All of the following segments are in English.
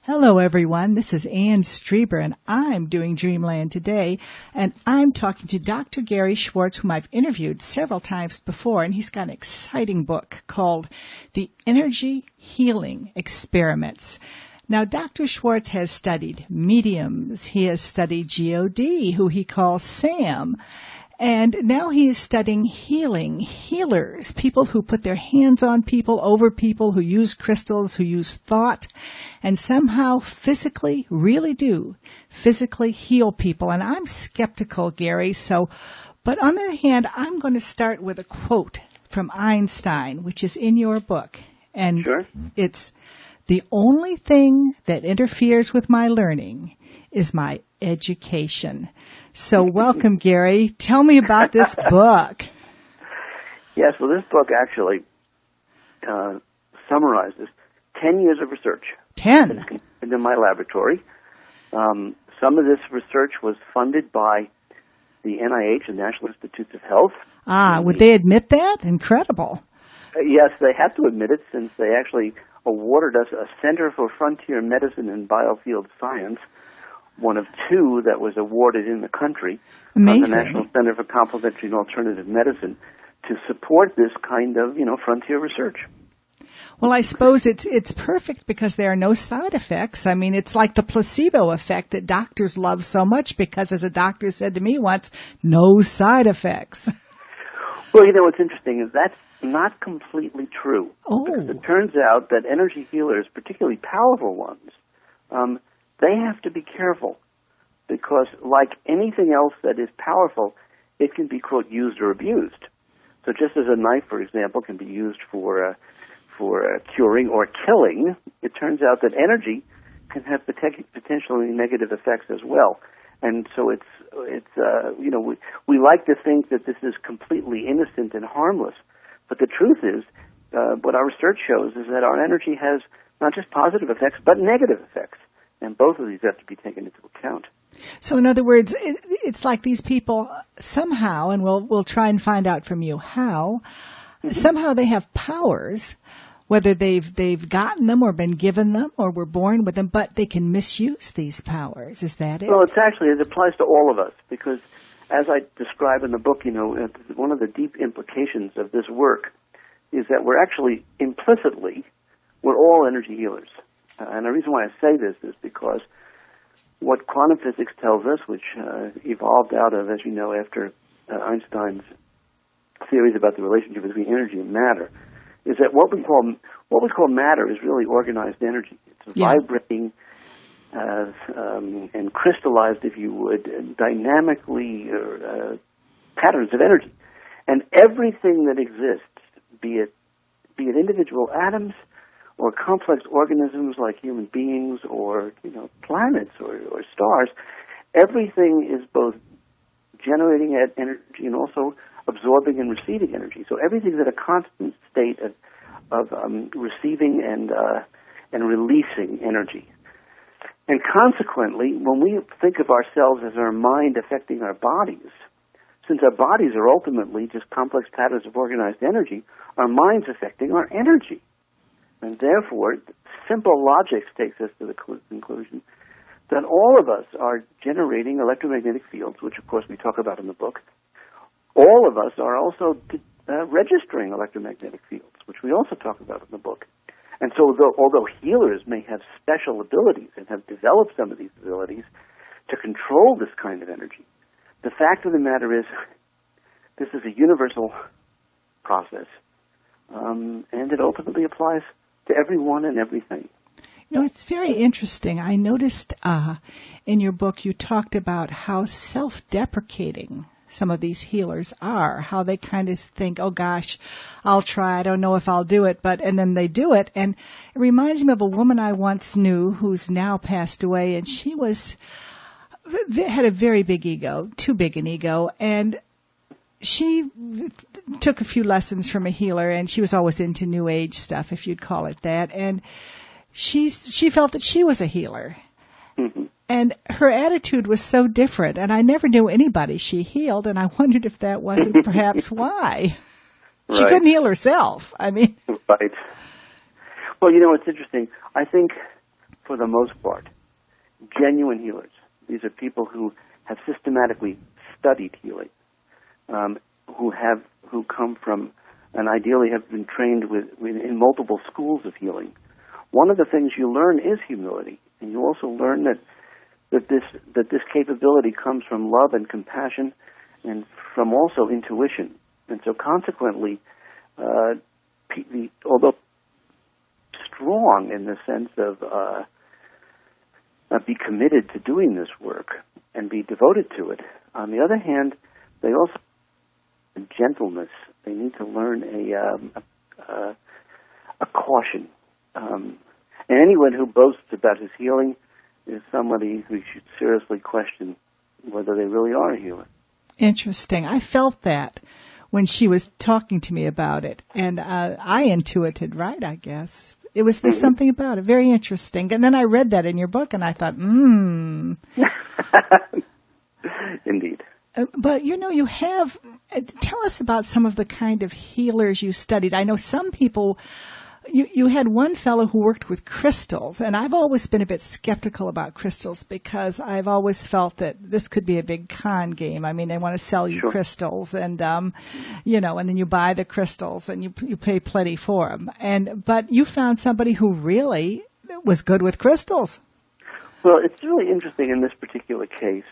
Hello, everyone. This is Ann Strieber, and I'm doing Dreamland today. And I'm talking to Dr. Gary Schwartz, whom I've interviewed several times before, and he's got an exciting book called The Energy Healing Experiments. Now, Dr. Schwartz has studied mediums. He has studied GOD, who he calls Sam. And now he is studying healers, people who put their hands on people, over people, who use crystals, who use thought, and somehow physically, really do, physically heal people. And I'm skeptical, Gary, but on the other hand, I'm going to start with a quote from Einstein, which is in your book. And Sure. It's, "The only thing that interferes with my learning is my education." So welcome, Gary. Tell me about this book. Yes, well, this book actually summarizes 10 years of research. 10? In my laboratory. Some of this research was funded by the NIH, the National Institutes of Health. Would they admit that? Incredible. Yes, they have to admit it, since they actually awarded us a Center for Frontier Medicine and Biofield Science, one of two that was awarded in the country. Amazing. From the National Center for Complementary and Alternative Medicine, to support this kind of, frontier research. Well, I suppose it's perfect because there are no side effects. I mean, it's like the placebo effect that doctors love so much because, as a doctor said to me once, no side effects. Well, what's interesting is that's not completely true. Oh. Because it turns out that energy healers, particularly powerful ones, they have to be careful, because like anything else that is powerful, it can be, quote, used or abused. So just as a knife, for example, can be used for curing or killing, it turns out that energy can have potentially negative effects as well. And so we like to think that this is completely innocent and harmless, but the truth is, what our research shows is that our energy has not just positive effects, but negative effects. And both of these have to be taken into account. So in other words, it's like these people somehow, and we'll try and find out from you how, somehow they have powers, whether they've gotten them or been given them or were born with them, but they can misuse these powers. Is that it? Well, it applies to all of us, because as I describe in the book, one of the deep implications of this work is that we're actually we're all energy healers. And the reason why I say this is because what quantum physics tells us, which evolved out of, as you know, after Einstein's theories about the relationship between energy and matter, is that what we call matter is really organized energy. It's vibrating and crystallized, if you would, dynamically patterns of energy. And everything that exists, be it individual atoms, or complex organisms like human beings, or planets, or stars, everything is both generating energy and also absorbing and receiving energy. So everything's at a constant state of receiving and releasing energy. And consequently, when we think of ourselves as our mind affecting our bodies, since our bodies are ultimately just complex patterns of organized energy, our mind's affecting our energy. And therefore, simple logic takes us to the conclusion that all of us are generating electromagnetic fields, which, of course, we talk about in the book. All of us are also registering electromagnetic fields, which we also talk about in the book. And so although healers may have special abilities and have developed some of these abilities to control this kind of energy, the fact of the matter is this is a universal process, and it ultimately applies to everyone and everything. It's very interesting. I noticed in your book you talked about how self-deprecating some of these healers are, how they kind of think, oh gosh, I'll try, I don't know if I'll do it, and then they do it. And it reminds me of a woman I once knew who's now passed away, and she had a very big ego, too big an ego, and she took a few lessons from a healer, and she was always into New Age stuff, if you'd call it that. And she felt that she was a healer. Mm-hmm. And her attitude was so different. And I never knew anybody she healed, and I wondered if that wasn't perhaps why. Right. She couldn't heal herself. I mean. Right. Well, it's interesting. I think for the most part, genuine healers. These are people who have systematically studied healing, who come from and ideally have been trained in multiple schools of healing. One of the things you learn is humility, and you also learn that this capability comes from love and compassion, and from also intuition. And so, consequently, although strong in the sense of be committed to doing this work and be devoted to it, on the other hand, they also have gentleness. They need to learn a caution. And anyone who boasts about his healing is somebody who should seriously question whether they really are a healer. Interesting. I felt that when she was talking to me about it, and I intuited right, I guess. It was there's something about it, very interesting. And then I read that in your book, and I thought, Indeed. But, you have, tell us about some of the kind of healers you studied. I know some people, you had one fellow who worked with crystals, and I've always been a bit skeptical about crystals because I've always felt that this could be a big con game. I mean, they want to sell you crystals, and, and then you buy the crystals, and you pay plenty for them. But you found somebody who really was good with crystals. Well, it's really interesting in this particular case.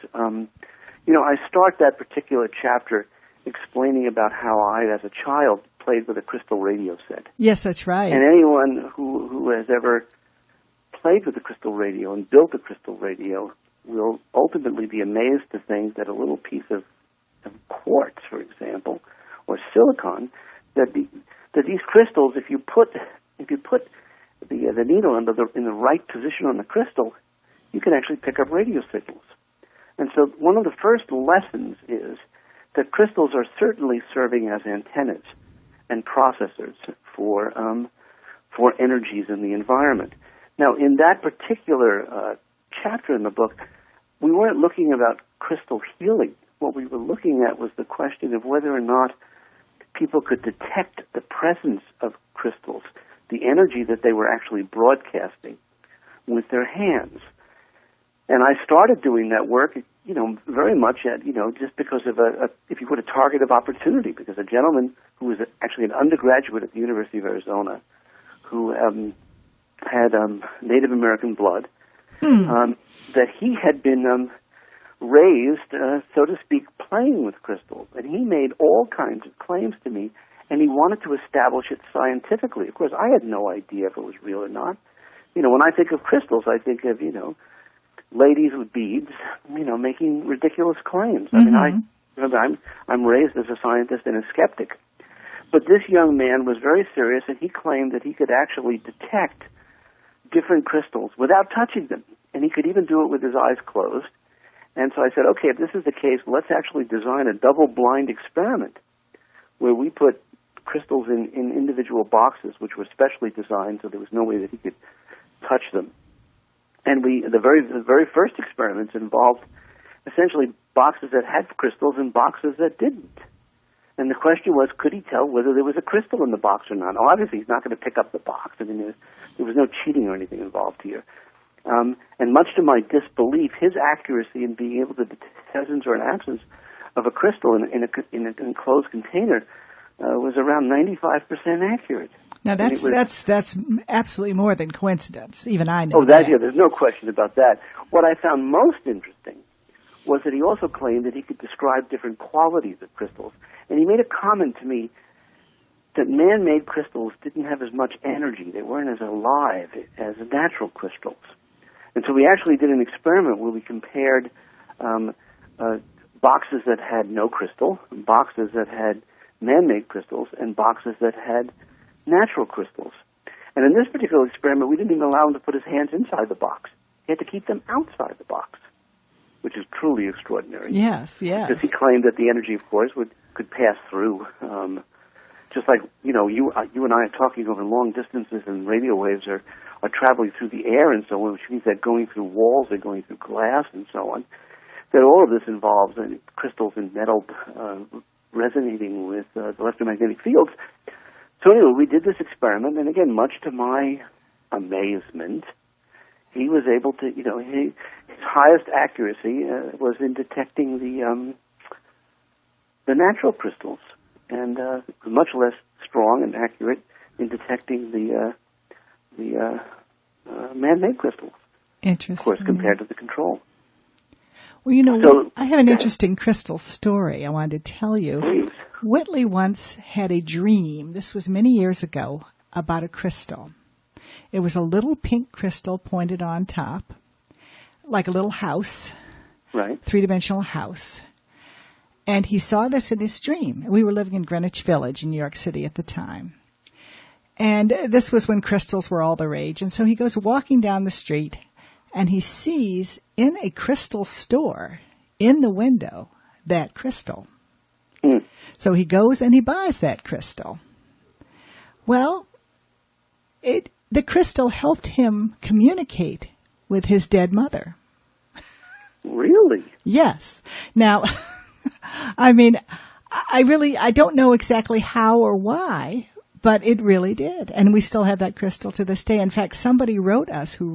I start that particular chapter explaining about how I, as a child, played with a crystal radio set. Yes, that's right. And anyone who has ever played with a crystal radio and built a crystal radio will ultimately be amazed to think that a little piece of quartz, for example, or silicon, that these crystals, if you put the needle in the right position on the crystal, you can actually pick up radio signals. And so one of the first lessons is that crystals are certainly serving as antennas and processors for energies in the environment. Now, in that particular chapter in the book, we weren't looking about crystal healing. What we were looking at was the question of whether or not people could detect the presence of crystals, the energy that they were actually broadcasting with their hands. And I started doing that work, very much at, just because of if you put a target of opportunity, because a gentleman who was actually an undergraduate at the University of Arizona who had Native American blood, that he had been raised, so to speak, playing with crystals. And he made all kinds of claims to me, and he wanted to establish it scientifically. Of course, I had no idea if it was real or not. When I think of crystals, I think of, ladies with beads, making ridiculous claims. Mm-hmm. I mean, I'm raised as a scientist and a skeptic. But this young man was very serious, and he claimed that he could actually detect different crystals without touching them. And he could even do it with his eyes closed. And so I said, okay, if this is the case, let's actually design a double-blind experiment where we put crystals in individual boxes, which were specially designed so there was no way that he could touch them. And the very first experiments involved essentially boxes that had crystals and boxes that didn't. And the question was, could he tell whether there was a crystal in the box or not? Oh, obviously, he's not going to pick up the box. I mean, there was no cheating or anything involved here. And much to my disbelief, his accuracy in being able to detect the presence or an absence of a crystal in an enclosed container was around 95% accurate. Now that's absolutely more than coincidence. Even I know. Oh, that. Yeah, there's no question about that. What I found most interesting was that he also claimed that he could describe different qualities of crystals. And he made a comment to me that man-made crystals didn't have as much energy. They weren't as alive as natural crystals. And so we actually did an experiment where we compared boxes that had no crystal, boxes that had man-made crystals, and boxes that had natural crystals. And in this particular experiment, we didn't even allow him to put his hands inside the box. He had to keep them outside the box, which is truly extraordinary. Yes. Because he claimed that the energy, of course, could pass through. Just like, you and I are talking over long distances, and radio waves are traveling through the air and so on, which means they're going through walls, they're going through glass and so on. That all of this involves crystals and metal resonating with the electromagnetic fields. So anyway, we did this experiment, and again, much to my amazement, he was able to, his highest accuracy was in detecting the natural crystals, and much less strong and accurate in detecting the man-made crystals. Interesting. Of course, compared to the control. Well, I have an interesting crystal story I wanted to tell you. Please. Whitley once had a dream, this was many years ago, about a crystal. It was a little pink crystal pointed on top, like a little house, right? Three-dimensional house. And he saw this in his dream. We were living in Greenwich Village in New York City at the time. And this was when crystals were all the rage. And so he goes walking down the street, and he sees in a crystal store, in the window, that crystal. Mm. So he goes and he buys that crystal. Well, the crystal helped him communicate with his dead mother. Really? Yes. Now, I mean, I don't know exactly how or why, but it really did. And we still have that crystal to this day. In fact, somebody wrote us who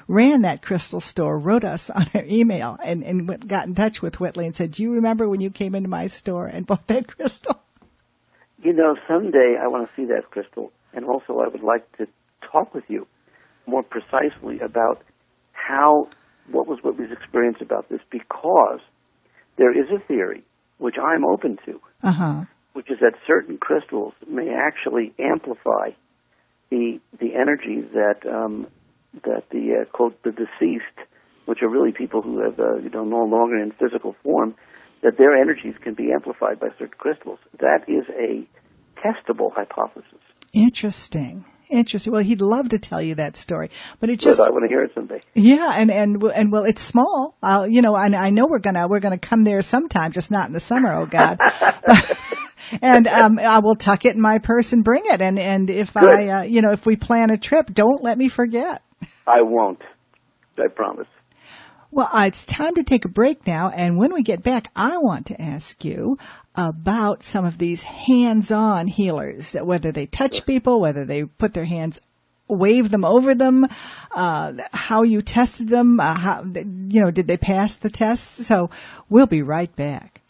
ran that crystal store, wrote us on our email and got in touch with Whitley and said, "Do you remember when you came into my store and bought that crystal?" Someday I want to see that crystal. And also I would like to talk with you more precisely about what was Whitley's experience about this, because there is a theory, which I'm open to, which is that certain crystals may actually amplify the energy that the quote the deceased, which are really people who have no longer in physical form, that their energies can be amplified by certain crystals. That is a testable hypothesis. Interesting. Well, he'd love to tell you that story, but it just. But I want to hear it someday. Yeah, and well, it's small. And I know we're gonna come there sometime, just not in the summer. Oh God. And I will tuck it in my purse and bring it. And if Good. If we plan a trip, don't let me forget. I won't. I promise. Well, it's time to take a break now, and when we get back, I want to ask you about some of these hands-on healers, whether they touch people, whether they put their hands, wave them over them, how you tested them, did they pass the test? So we'll be right back.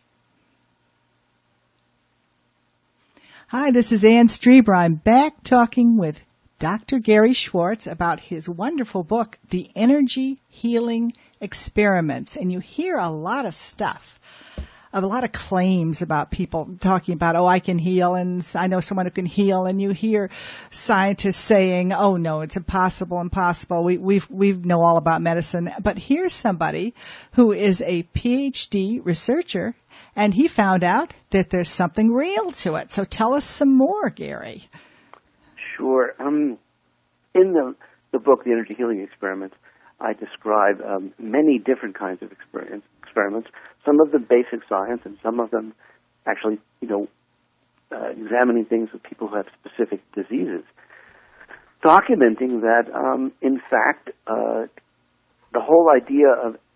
Hi, this is Ann Strieber. I'm back talking with Dr. Gary Schwartz about his wonderful book, The Energy Healing Experiments. And you hear a lot of stuff, a lot of claims about people talking about, I can heal, and I know someone who can heal, and you hear scientists saying, no, it's impossible. We know all about medicine. But here's somebody who is a PhD researcher, and he found out that there's something real to it. So tell us some more, Gary. Sure. In the book, The Energy Healing Experiments, I describe many different kinds of experiments, some of them basic science, and some of them actually, examining things with people who have specific diseases, documenting that, in fact, the whole idea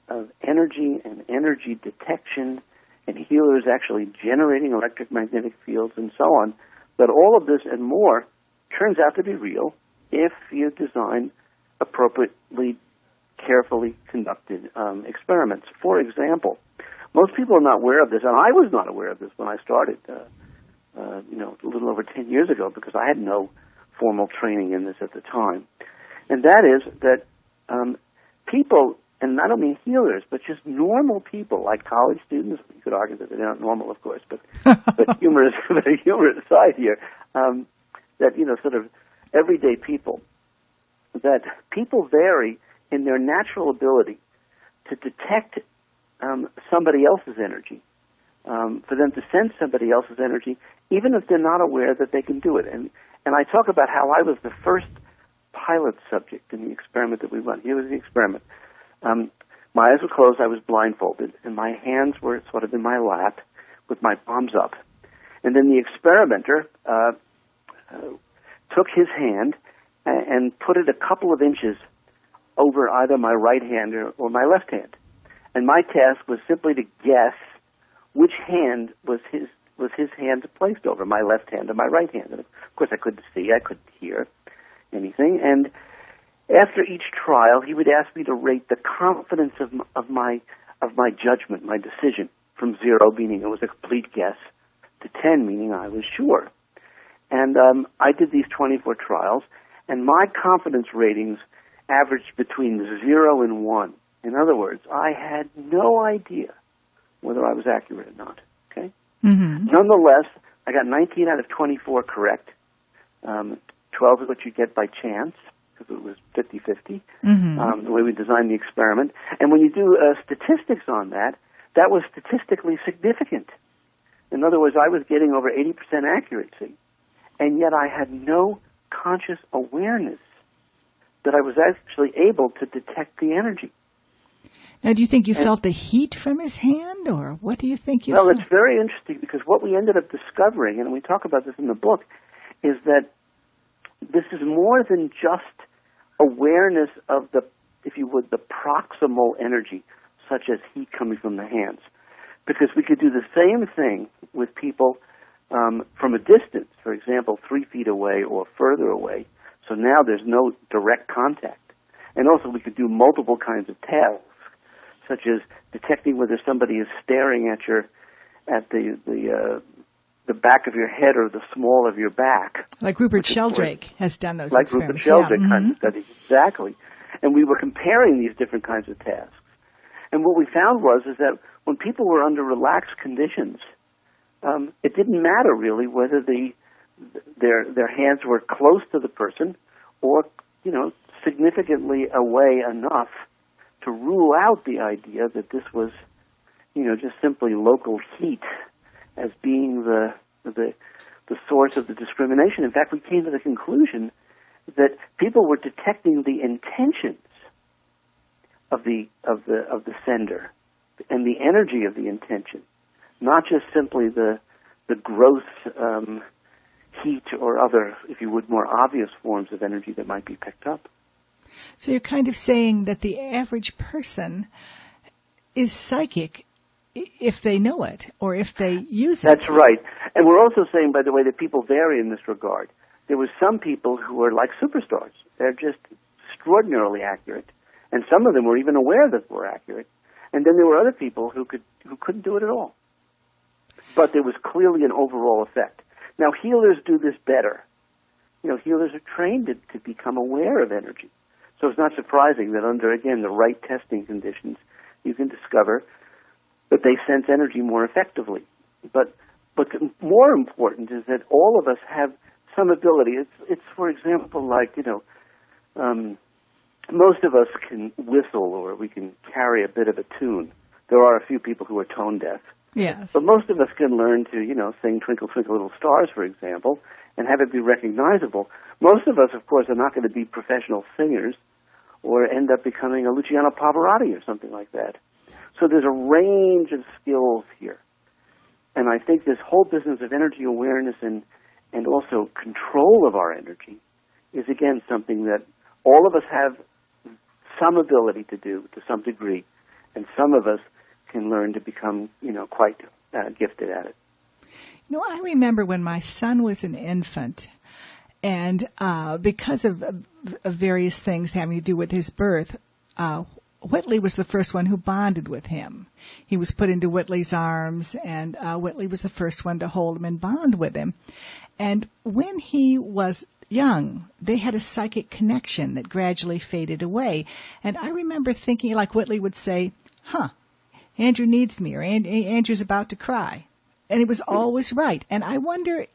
of energy and energy detection and healers actually generating electromagnetic fields and so on, that all of this and more turns out to be real if you design appropriately, carefully conducted experiments. For example, most people are not aware of this, and I was not aware of this when I started, a little over 10 years ago, because I had no formal training in this at the time. And that is that people, and I don't mean healers, but just normal people, like college students. You could argue that they're not normal, of course, but humorous aside here. That sort of everyday people. That people vary in their natural ability to detect somebody else's energy, for them to sense somebody else's energy, even if they're not aware that they can do it. And I talk about how I was the first pilot subject in the experiment that we run. Here was the experiment. My eyes were closed, I was blindfolded, and my hands were sort of in my lap with my palms up. And then the experimenter took his hand and put it a couple of inches over either my right hand or my left hand. And my task was simply to guess which hand was his hand placed over, my left hand or my right hand. And of course I couldn't see, I couldn't hear anything. And after each trial, he would ask me to rate the confidence of my judgment, my decision, from 0, meaning it was a complete guess, to 10, meaning I was sure. And I did these 24 trials, and my confidence ratings averaged between 0 and 1. In other words, I had no idea whether I was accurate or not. Okay. Mm-hmm. Nonetheless, I got 19 out of 24 correct. 12 is what you get by chance, because it was 50-50, the way we designed the experiment. And when you do statistics on that, that was statistically significant. In other words, I was getting over 80% accuracy, and yet I had no conscious awareness that I was actually able to detect the energy. Now, do you think you felt the heat from his hand, or what do you think you felt? Well, it's very interesting, because what we ended up discovering, and we talk about this in the book, is that this is more than just awareness of the, if you would, the proximal energy, such as heat coming from the hands. Because we could do the same thing with people from a distance, for example, 3 feet away or further away. So now there's no direct contact. And also we could do multiple kinds of tasks, such as detecting whether somebody is staring at the back of your head or the small of your back. Like Rupert Sheldrake has done those like experiments. Rupert Sheldrake kinds of studies, exactly. And we were comparing these different kinds of tasks. And what we found is that when people were under relaxed conditions, it didn't matter really whether their hands were close to the person or, significantly away enough to rule out the idea that this was, just simply local heat as being the source of the discrimination. In fact, we came to the conclusion that people were detecting the intentions of the sender and the energy of the intention, not just simply the gross heat or other, if you would, more obvious forms of energy that might be picked up. So you're kind of saying that the average person is psychic if they know it or if they use it. That's right. And we're also saying, by the way, that people vary in this regard. There were some people who are like superstars. They're just extraordinarily accurate. And some of them were even aware that they were accurate. And then there were other people who couldn't do it at all. But there was clearly an overall effect. Now, healers do this better. Healers are trained to become aware of energy. So it's not surprising that under, again, the right testing conditions, you can discover that they sense energy more effectively. But more important is that all of us have some ability. It's for example, like, most of us can whistle or we can carry a bit of a tune. There are a few people who are tone deaf. Yes. But most of us can learn to, sing Twinkle, Twinkle, Little Stars, for example, and have it be recognizable. Most of us, of course, are not going to be professional singers or end up becoming a Luciano Pavarotti or something like that. So there's a range of skills here. And I think this whole business of energy awareness and also control of our energy is, again, something that all of us have some ability to do to some degree, and some of us can learn to become, quite gifted at it. I remember when my son was an infant, and because of various things having to do with his birth, Whitley was the first one who bonded with him. He was put into Whitley's arms, and Whitley was the first one to hold him and bond with him. And when he was young, they had a psychic connection that gradually faded away. And I remember thinking, like Whitley would say, Andrew needs me, or Andrew's about to cry. And it was always right. And I wonder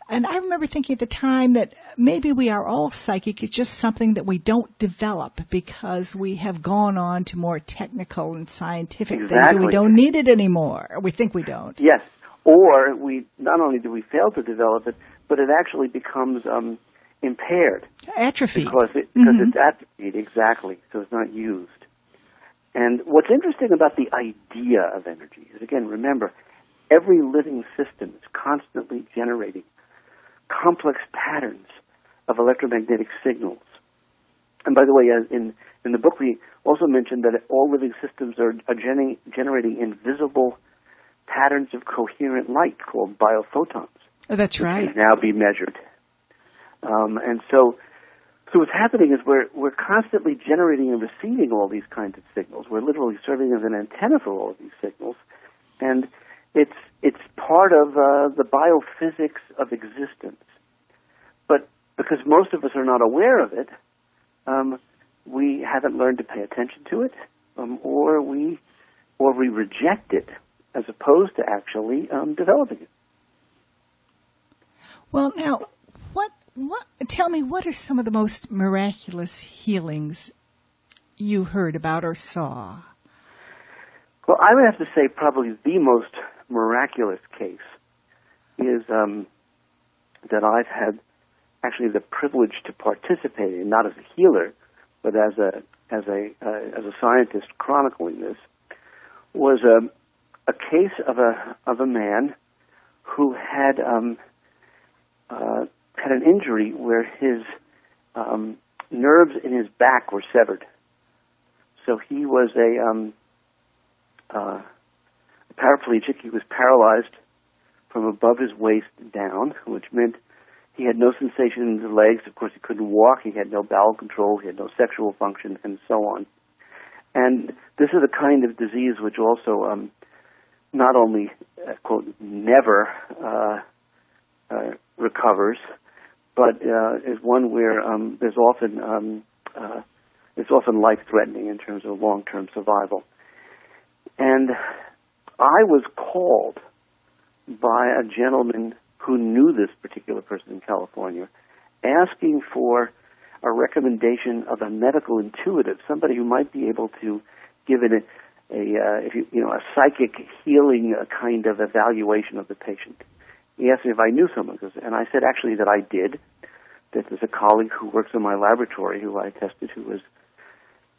and I remember thinking at the time that maybe we are all psychic. It's just something that we don't develop because we have gone on to more technical and scientific things, and we don't need it anymore. We think we don't. Yes. Or not only do we fail to develop it, but it actually becomes impaired. Atrophied. Because it's atrophied, exactly. So it's not used. And what's interesting about the idea of energy is, again, remember, every living system is constantly generating complex patterns of electromagnetic signals. And by the way, in the book, we also mentioned that all living systems are generating invisible patterns of coherent light called biophotons. Oh, that's right. Which can now be measured. And so So what's happening is we're constantly generating and receiving all these kinds of signals. We're literally serving as an antenna for all of these signals, and it's part of the biophysics of existence. But because most of us are not aware of it, we haven't learned to pay attention to it, or we reject it as opposed to actually developing it. Well, now, tell me, what are some of the most miraculous healings you heard about or saw? Well, I would have to say probably the most miraculous case is that I've had actually the privilege to participate in, not as a healer, but as a scientist chronicling this, was a case of a man who had an injury where his nerves in his back were severed. So he was a paraplegic. He was paralyzed from above his waist down, which meant he had no sensation in his legs. Of course, he couldn't walk. He had no bowel control. He had no sexual function, and so on. And this is a kind of disease which also not only, quote, never recovers, but is one where it's often life-threatening in terms of long-term survival. And I was called by a gentleman who knew this particular person in California, asking for a recommendation of a medical intuitive, somebody who might be able to give it a psychic healing kind of evaluation of the patient. He asked me if I knew someone, and I said actually that I did. That there's a colleague who works in my laboratory who I tested who was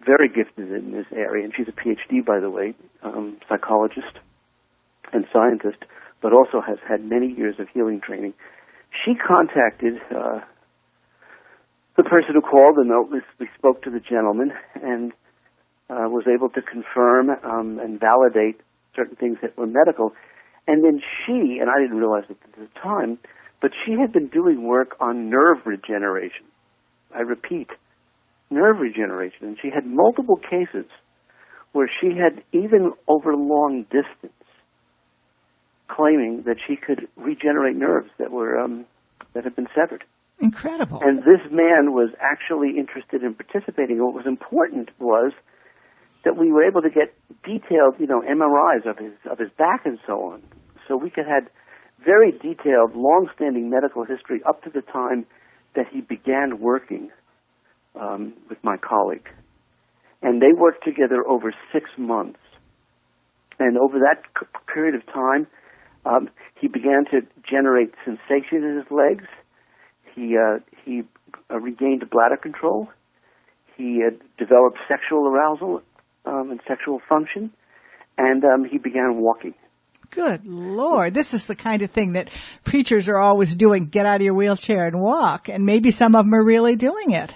very gifted in this area, and she's a PhD, by the way, psychologist and scientist, but also has had many years of healing training. She contacted the person who called, and we spoke to the gentleman, and was able to confirm and validate certain things that were medical. And then she, and I didn't realize it at the time, but she had been doing work on nerve regeneration. I repeat, nerve regeneration. And she had multiple cases where she had, even over long distance, claiming that she could regenerate nerves that were that had been severed. Incredible. And this man was actually interested in participating. What was important was that we were able to get detailed, MRIs of his back and so on. So we could have very detailed, long-standing medical history up to the time that he began working with my colleague. And they worked together over 6 months. And over that period of time, he began to generate sensation in his legs. He regained bladder control. He developed sexual arousal and sexual function, and he began walking. Good Lord, this is the kind of thing that preachers are always doing, get out of your wheelchair and walk, and maybe some of them are really doing it.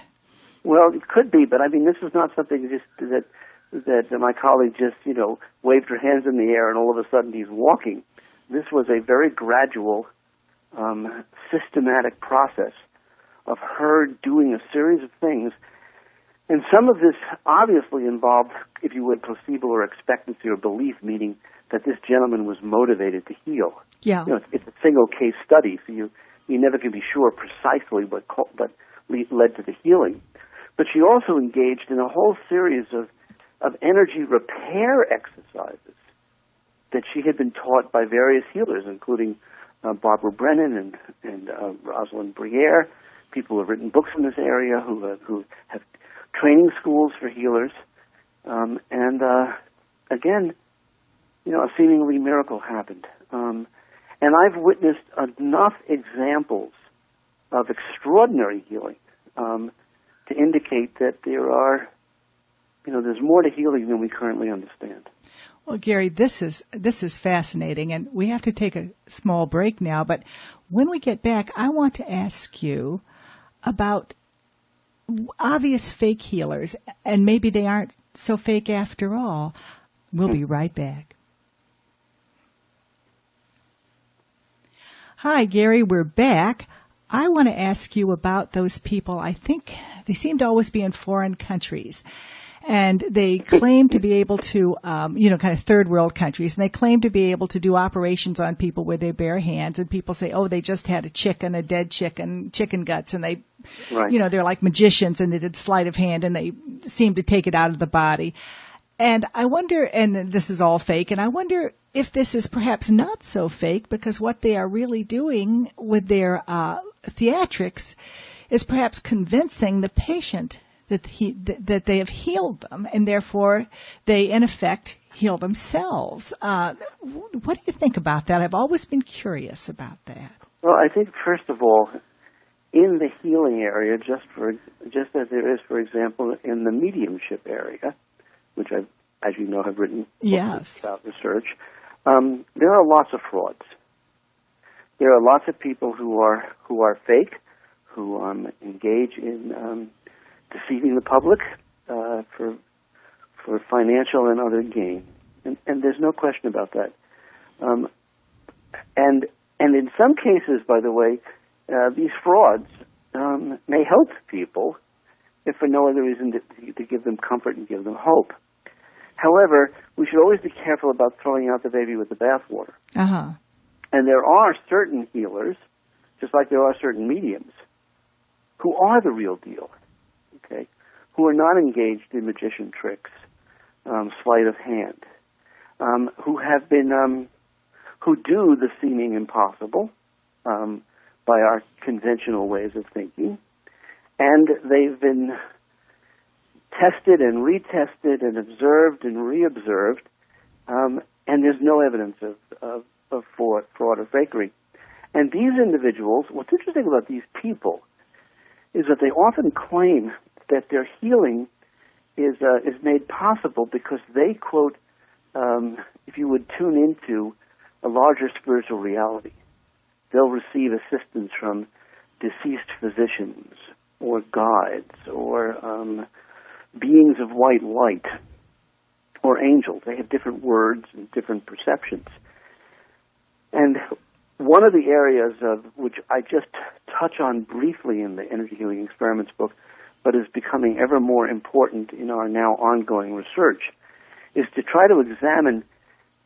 Well, it could be, but I mean, this is not something just that my colleague just, waved her hands in the air and all of a sudden he's walking. This was a very gradual, systematic process of her doing a series of things. And some of this obviously involved, if you would, placebo or expectancy or belief, meaning that this gentleman was motivated to heal. Yeah. It's a single case study, so you never can be sure precisely what led to the healing. But she also engaged in a whole series of energy repair exercises that she had been taught by various healers, including Barbara Brennan and Rosalind Briere, people who have written books in this area, who have training schools for healers. Again, a seemingly miracle happened. And I've witnessed enough examples of extraordinary healing to indicate that there's more to healing than we currently understand. Well, Gary, this is fascinating, and we have to take a small break now, but when we get back, I want to ask you about obvious fake healers, and maybe they aren't so fake after all. We'll be right back. Hi, Gary, we're back. I want to ask you about those people. I think they seem to always be in foreign countries. And they claim to be able to, kind of third world countries, and they claim to be able to do operations on people with their bare hands. And people say, oh, they just had a dead chicken guts, and they, right. They're like magicians, and they did sleight of hand, and they seem to take it out of the body. And I wonder, and this is all fake, and I wonder if this is perhaps not so fake, because what they are really doing with their theatrics is perhaps convincing the patient that they have healed them, and therefore they, in effect, heal themselves. What do you think about that? I've always been curious about that. Well, I think, first of all, in the healing area, just as there is, for example, in the mediumship area, which I, as you know, have written books about research, there are lots of frauds. There are lots of people who are fake, who engage in deceiving the public for financial and other gain, and there's no question about that. And in some cases, by the way, these frauds may help people, if for no other reason to give them comfort and give them hope. However, we should always be careful about throwing out the baby with the bathwater. Uh-huh. And there are certain healers, just like there are certain mediums, who are the real deal. Okay, who are not engaged in magician tricks, sleight of hand, who do the seeming impossible by our conventional ways of thinking, and they've been tested and retested and observed and reobserved, and there's no evidence of fraud or fakery. And these individuals, what's interesting about these people is that they often claim that their healing is made possible because they, quote, if you would tune into a larger spiritual reality, they'll receive assistance from deceased physicians or guides or beings of white light or angels. They have different words and different perceptions. And one of the areas of which I just touch on briefly in the Energy Healing Experiments book, but is becoming ever more important in our now ongoing research, is to try to examine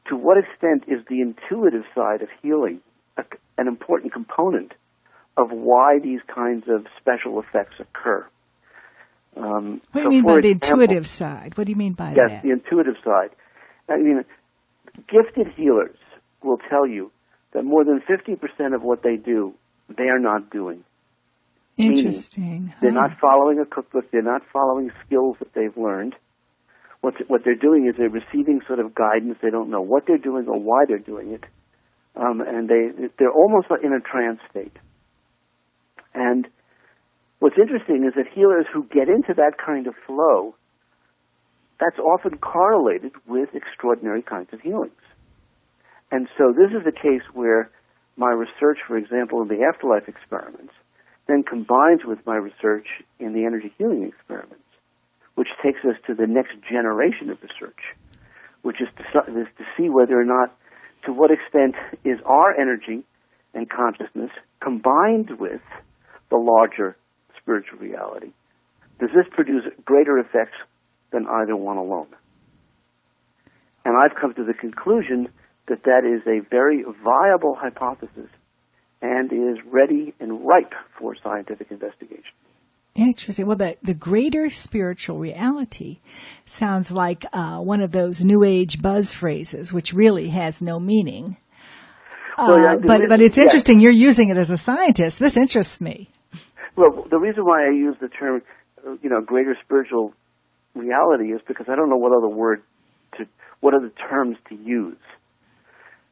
to what extent is the intuitive side of healing an important component of why these kinds of special effects occur. What do you mean by the intuitive side? What do you mean by that? Yes, the intuitive side. I mean, gifted healers will tell you that more than 50% of what they do, they are not doing. Interesting. They're not following a cookbook. They're not following skills that they've learned. What they're doing is they're receiving sort of guidance. They don't know what they're doing or why they're doing it. And they're almost in a trance state. And what's interesting is that healers who get into that kind of flow, that's often correlated with extraordinary kinds of healings. And so this is a case where my research, for example, in the afterlife experiments, then combines with my research in the energy healing experiments, which takes us to the next generation of research, which is to see whether or not, to what extent is our energy and consciousness combined with the larger spiritual reality. Does this produce greater effects than either one alone? And I've come to the conclusion that that is a very viable hypothesis and is ready and ripe for scientific investigation. Interesting. Well, the greater spiritual reality sounds like one of those New Age buzz phrases, which really has no meaning. But it's interesting you're using it as a scientist. This interests me. Well, the reason why I use the term, greater spiritual reality is because I don't know what other terms to use.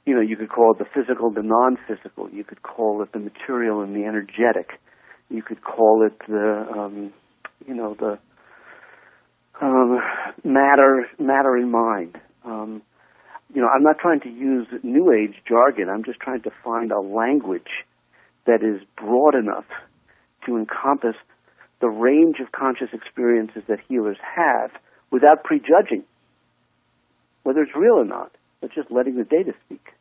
You could call it the physical, the non-physical. You could call it the material and the energetic. You could call it the matter and mind. I'm not trying to use New Age jargon. I'm just trying to find a language that is broad enough to encompass the range of conscious experiences that healers have without prejudging whether it's real or not, but just letting the data speak.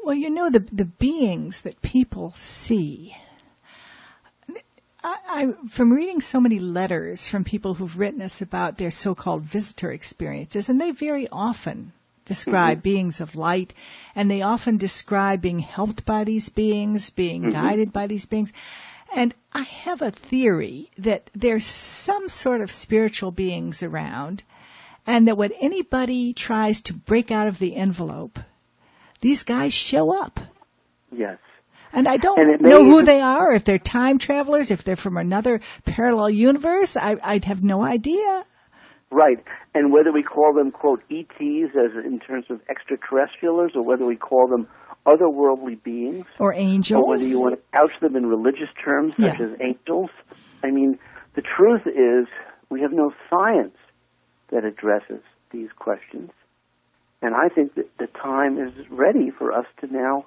Well, the beings that people see, from reading so many letters from people who've written us about their so-called visitor experiences, and they very often describe beings of light, and they often describe being helped by these beings, being guided by these beings. And I have a theory that there's some sort of spiritual beings around, and that when anybody tries to break out of the envelope, these guys show up. Yes. And I don't know who they are, if they're time travelers, if they're from another parallel universe. I'd have no idea. Right. And whether we call them, quote, ETs as in terms of extraterrestrials, or whether we call them otherworldly beings. Or angels. Or whether you want to couch them in religious terms, such as angels. I mean, the truth is we have no science that addresses these questions. And I think that the time is ready for us to now,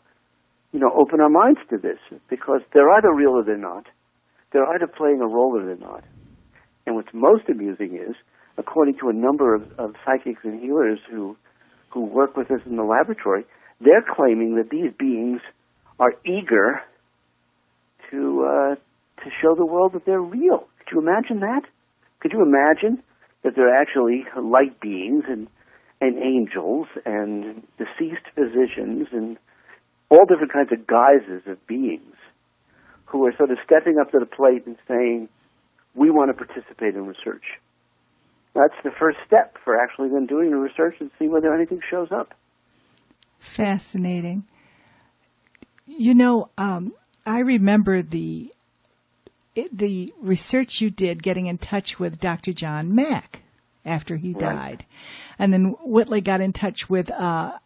open our minds to this, because they're either real or they're not. They're either playing a role or they're not. And what's most amusing is, according to a number of psychics and healers who work with us in the laboratory, they're claiming that these beings are eager to show the world that they're real. Could you imagine that? Could you imagine that they're actually light beings and angels and deceased physicians and all different kinds of guises of beings who are sort of stepping up to the plate and saying, we want to participate in research? That's the first step for actually then doing the research and see whether anything shows up. Fascinating. I remember the research you did getting in touch with Dr. John Mack after he died. And then Whitley got in touch with the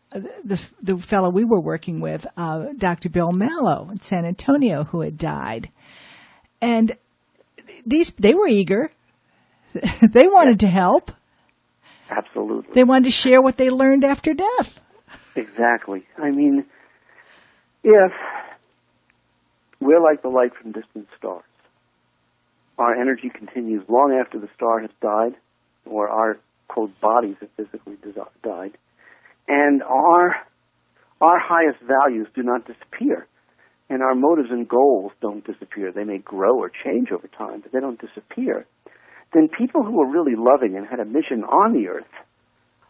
fellow we were working with, Dr. Bill Mallow in San Antonio, who had died. And they were eager. They wanted to help. Absolutely. They wanted to share what they learned after death. Exactly. I mean, if we're like the light from distant stars, our energy continues long after the star has died, or our, quote, bodies have physically died, and our highest values do not disappear, and our motives and goals don't disappear. They may grow or change over time, but they don't disappear. Then people who are really loving and had a mission on the earth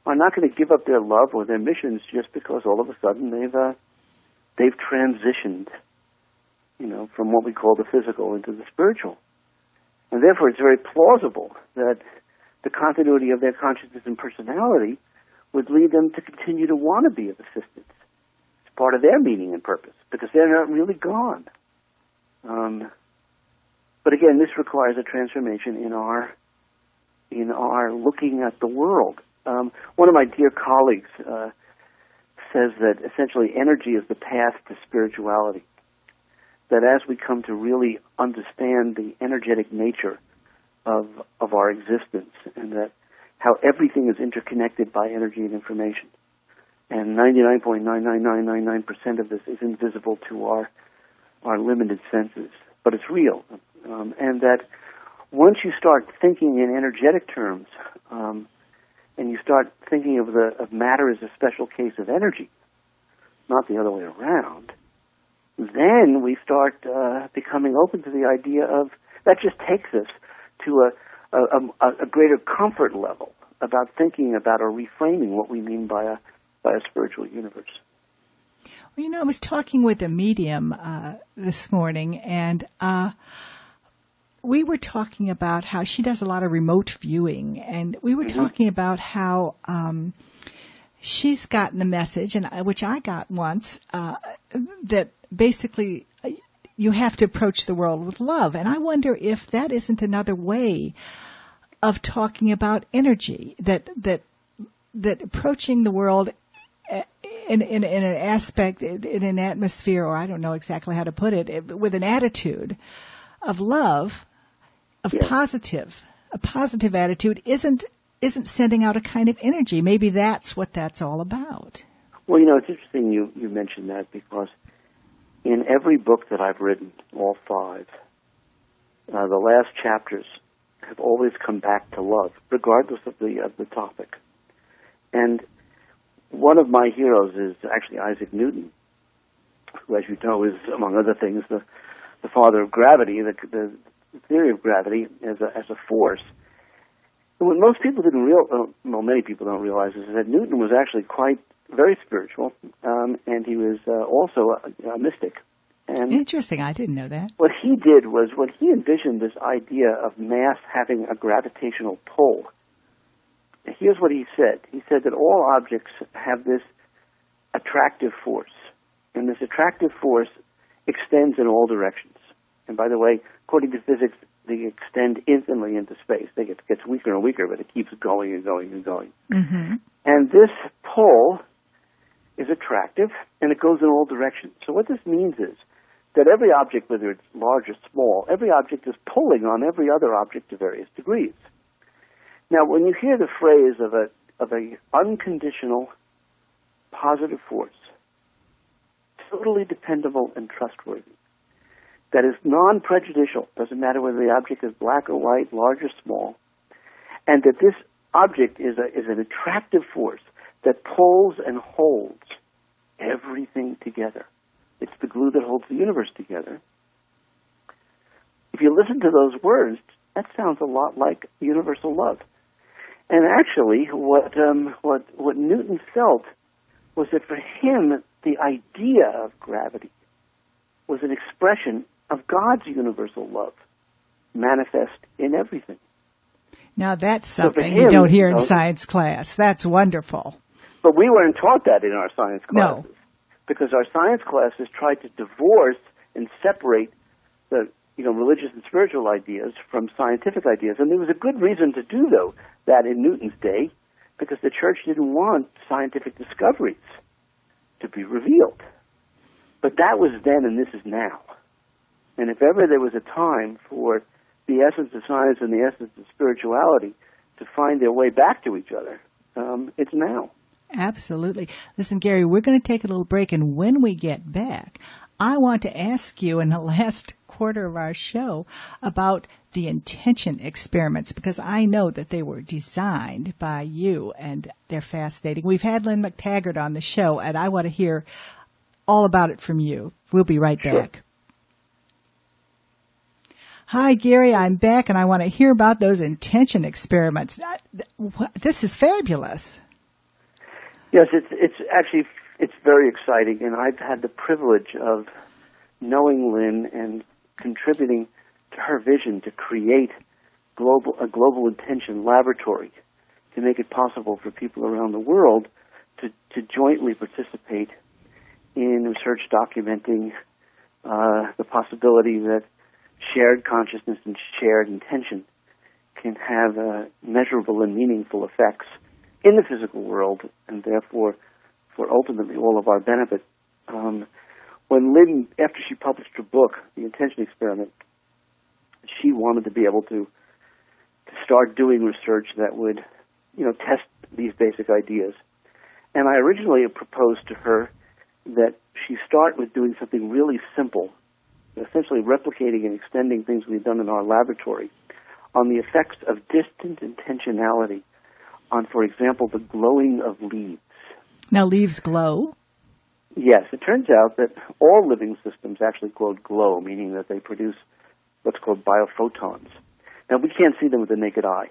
are not going to give up their love or their missions just because all of a sudden they've transitioned, from what we call the physical into the spiritual. And therefore it's very plausible that the continuity of their consciousness and personality would lead them to continue to want to be of assistance. It's part of their meaning and purpose, because they're not really gone. But again, this requires a transformation in our looking at the world. One of my dear colleagues says that essentially energy is the path to spirituality. That as we come to really understand the energetic nature of our existence, and that how everything is interconnected by energy and information, and 99.99999% of this is invisible to our limited senses, but it's real. And that once you start thinking in energetic terms, and you start thinking of matter as a special case of energy, not the other way around, then we start becoming open to the idea of, that just takes us to a greater comfort level about thinking about or reframing what we mean by a spiritual universe. Well, I was talking with a medium this morning, and we were talking about how she does a lot of remote viewing, and we were talking about how she's gotten the message, and which I got once, that basically you have to approach the world with love. And I wonder if that isn't another way of talking about energy, that approaching the world in an aspect, in an atmosphere, or I don't know exactly how to put it, with an attitude of love, of a positive attitude, isn't sending out a kind of energy. Maybe that's what that's all about. Well, it's interesting you mentioned that, because in every book that I've written, all 5, the last chapters have always come back to love, regardless of the topic. And one of my heroes is actually Isaac Newton, who, as you know, is, among other things, the father of gravity, the theory of gravity as a force. And what most people many people don't realize is that Newton was actually very spiritual, and he was also a mystic. And interesting, I didn't know that. What he did was, when he envisioned this idea of mass having a gravitational pull, here's what he said. He said that all objects have this attractive force, and this attractive force extends in all directions. And by the way, according to physics, they extend infinitely into space. It gets weaker and weaker, but it keeps going and going and going. Mm-hmm. And this pull is attractive, and it goes in all directions. So what this means is that every object, whether it's large or small, every object is pulling on every other object to various degrees. Now, when you hear the phrase of a unconditional positive force, totally dependable and trustworthy, that is non-prejudicial, doesn't matter whether the object is black or white, large or small, and that this object is an attractive force that pulls and holds everything together. It's the glue that holds the universe together. If you listen to those words, that sounds a lot like universal love. And actually, what Newton felt was that for him, the idea of gravity was an expression of God's universal love, manifest in everything. Now that's something you don't hear in science class. That's wonderful. But we weren't taught that in our science classes. No. Because our science classes tried to divorce and separate the religious and spiritual ideas from scientific ideas. And there was a good reason to do that in Newton's day, because the church didn't want scientific discoveries to be revealed. But that was then, and this is now. And if ever there was a time for the essence of science and the essence of spirituality to find their way back to each other, it's now. Absolutely. Listen, Gary, we're going to take a little break, and when we get back, I want to ask you in the last quarter of our show about the intention experiments, because I know that they were designed by you, and they're fascinating. We've had Lynn McTaggart on the show, and I want to hear all about it from you. We'll be right back. Hi, Gary, I'm back, and I want to hear about those intention experiments. This is fabulous. Yes, it's very exciting, and I've had the privilege of knowing Lynn and contributing to her vision to create a global intention laboratory to make it possible for people around the world to jointly participate in research documenting the possibility that shared consciousness and shared intention can have measurable and meaningful effects in the physical world, and therefore for ultimately all of our benefit. When Lynn, after she published her book, The Intention Experiment, she wanted to be able to start doing research that would, test these basic ideas. And I originally proposed to her that she start with doing something really simple, essentially replicating and extending things we've done in our laboratory on the effects of distant intentionality on, for example, the glowing of leaves. Now, leaves glow? Yes. It turns out that all living systems actually glow, meaning that they produce what's called biophotons. Now, we can't see them with the naked eye.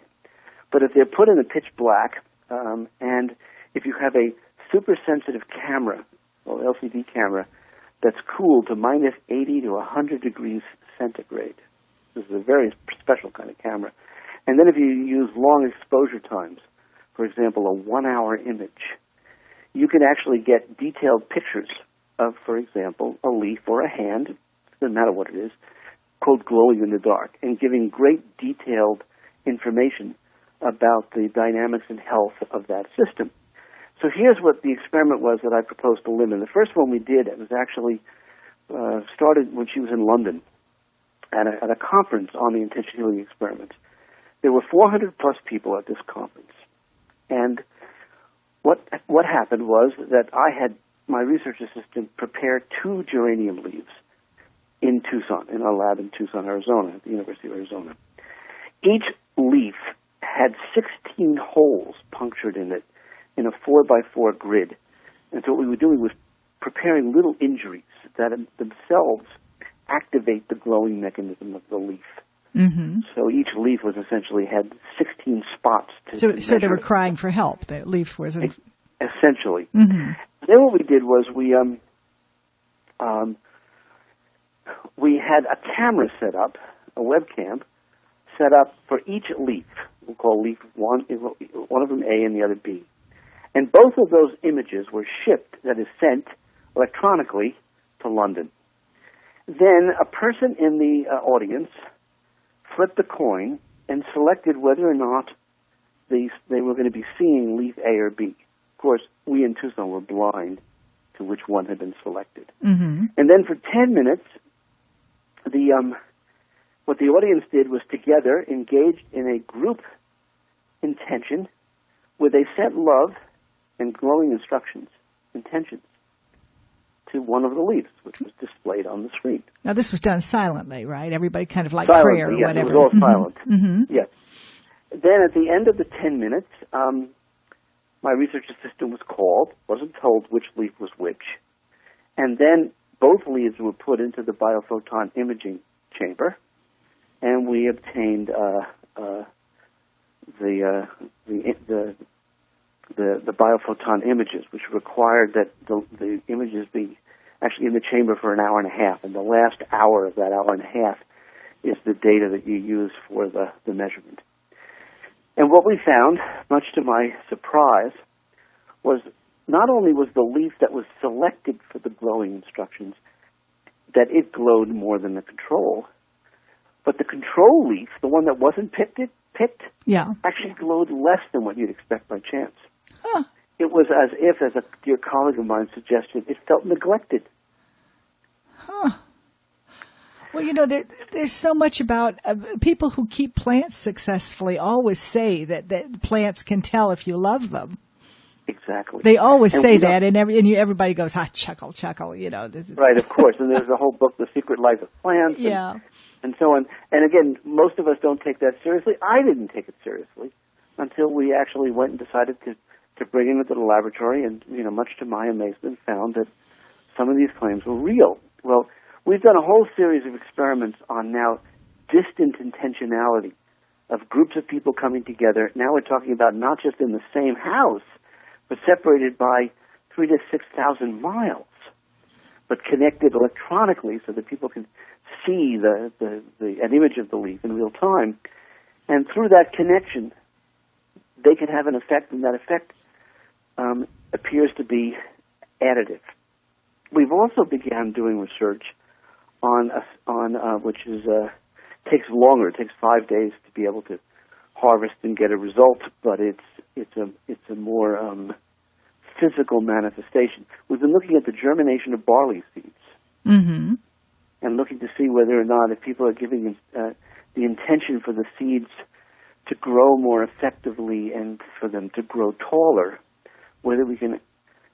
But if they're put in a pitch black, and if you have a super sensitive camera, or LCD camera, that's cooled to minus 80 to 100 degrees centigrade. This is a very special kind of camera. And then if you use long exposure times, for example, a 1-hour image, you can actually get detailed pictures of, for example, a leaf or a hand, doesn't matter what it is, quote, glowing in the dark, and giving great detailed information about the dynamics and health of that system. So here's what the experiment was that I proposed to Lynn. And the first one we did, it was actually started when she was in London at a conference on the intention healing experiment. There were 400 plus people at this conference. And what happened was that I had my research assistant prepare 2 geranium leaves in Tucson, in our lab in Tucson, Arizona, at the University of Arizona. Each leaf had 16 holes punctured in it in a 4x4 grid. And so what we were doing was preparing little injuries that themselves activate the glowing mechanism of the leaf. Mm-hmm. So each leaf was essentially had 16 spots to So measure they were it. crying for help. The leaf wasn't. Essentially. Mm-hmm. Then what we did was we had a camera set up, a webcam set up for each leaf. We'll call leaf one of them A and the other B. And both of those images were shipped, that is sent electronically to London. Then a person in the audience flipped a coin and selected whether or not they were going to be seeing leaf A or B. Of course, we in Tucson were blind to which one had been selected. Mm-hmm. And then for 10 minutes, what the audience did was together engaged in a group intention where they sent love and glowing intentions, to one of the leaves, which was displayed on the screen. Now, this was done silently, right? Everybody kind of like Silently, prayer or yes, whatever. it was all silent. Mm-hmm. Yes. Then at the end of the 10 minutes, my research assistant was called, wasn't told which leaf was which, and then both leaves were put into the biophoton imaging chamber, and we obtained the biophoton images, which required that the images be actually in the chamber for an hour and a half, and the last hour of that hour and a half is the data that you use for the measurement. And what we found, much to my surprise, was not only was the leaf that was selected for the glowing instructions, that it glowed more than the control, but the control leaf, the one that wasn't picked, Yeah. actually glowed less than what you'd expect by chance. Huh. It was as if, as a dear colleague of mine suggested, it felt neglected. Huh. Well, you know, there's so much about people who keep plants successfully always say that plants can tell if you love them. Exactly. They always And say that, and everybody goes, chuckle, you know. Right, of course. And there's a whole book, The Secret Life of Plants, Yeah. and so on. And again, most of us don't take that seriously. I didn't take it seriously until we actually went and decided to bring it into the laboratory, and, you know, much to my amazement, found that some of these claims were real. Well, we've done a whole series of experiments on now distant intentionality of groups of people coming together. Now we're talking about not just in the same house, but separated by 3,000 to 6,000 miles, but connected electronically so that people can see an image of the leaf in real time. And through that connection, they can have an effect, and that effect appears to be additive. We've also began doing research on which is takes longer. It takes 5 days to be able to harvest and get a result, but it's a more physical manifestation. We've been looking at the germination of barley seeds, Mm-hmm. and looking to see whether or not, if people are giving the intention for the seeds to grow more effectively and for them to grow taller, whether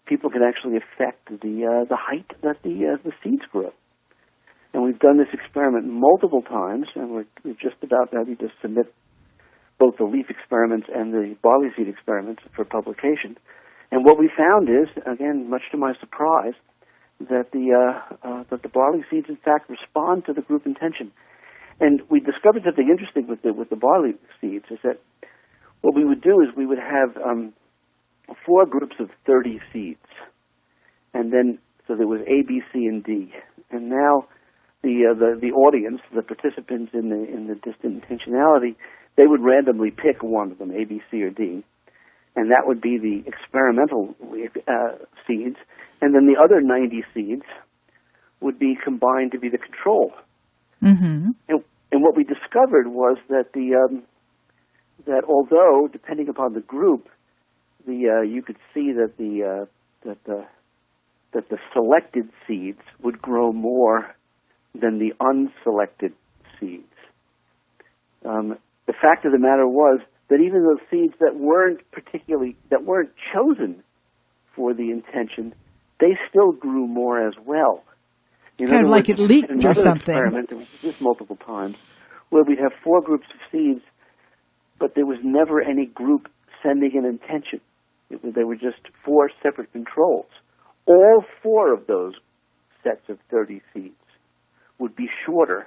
people can actually affect the height that the seeds grow. And we've done this experiment multiple times, and we're just about ready to submit both the leaf experiments and the barley seed experiments for publication. And what we found is, again, much to my surprise, that the barley seeds, in fact, respond to the group intention. And we discovered something interesting with the barley seeds, is that what we would do is we would have 4 groups of 30 seeds, and then so there was A, B, C, and D. And now the audience, the participants in the distant intentionality, they would randomly pick one of them, A, B, C, or D, and that would be the experimental seeds, and then the other 90 seeds would be combined to be the control. Mm-hmm. And what we discovered was that that although, depending upon the group, you could see that the selected seeds would grow more than the unselected seeds. The fact of the matter was that even those seeds that weren't chosen for the intention, they still grew more as well. Kind of like it leaked or something. Experiment, and we did this multiple times, where we'd have 4 groups of seeds, but there was never any group sending an intention. They were just 4 separate controls. All 4 of those sets of 30 seeds would be shorter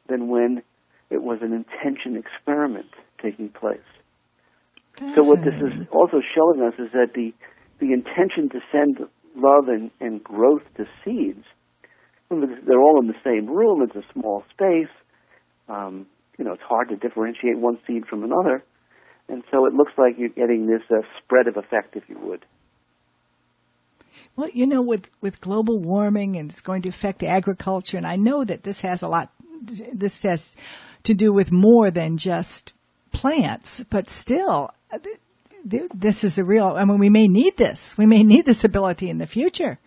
than when It was an intention experiment taking place. So what this is also showing us is that the intention to send love and growth to seeds, they're all in the same room, it's a small space, it's hard to differentiate one seed from another, and so it looks like you're getting this spread of effect, if you would. Well, with global warming, and it's going to affect agriculture, and I know that this has to do with more than just plants, but still, this is we may need this. We may need this ability in the future.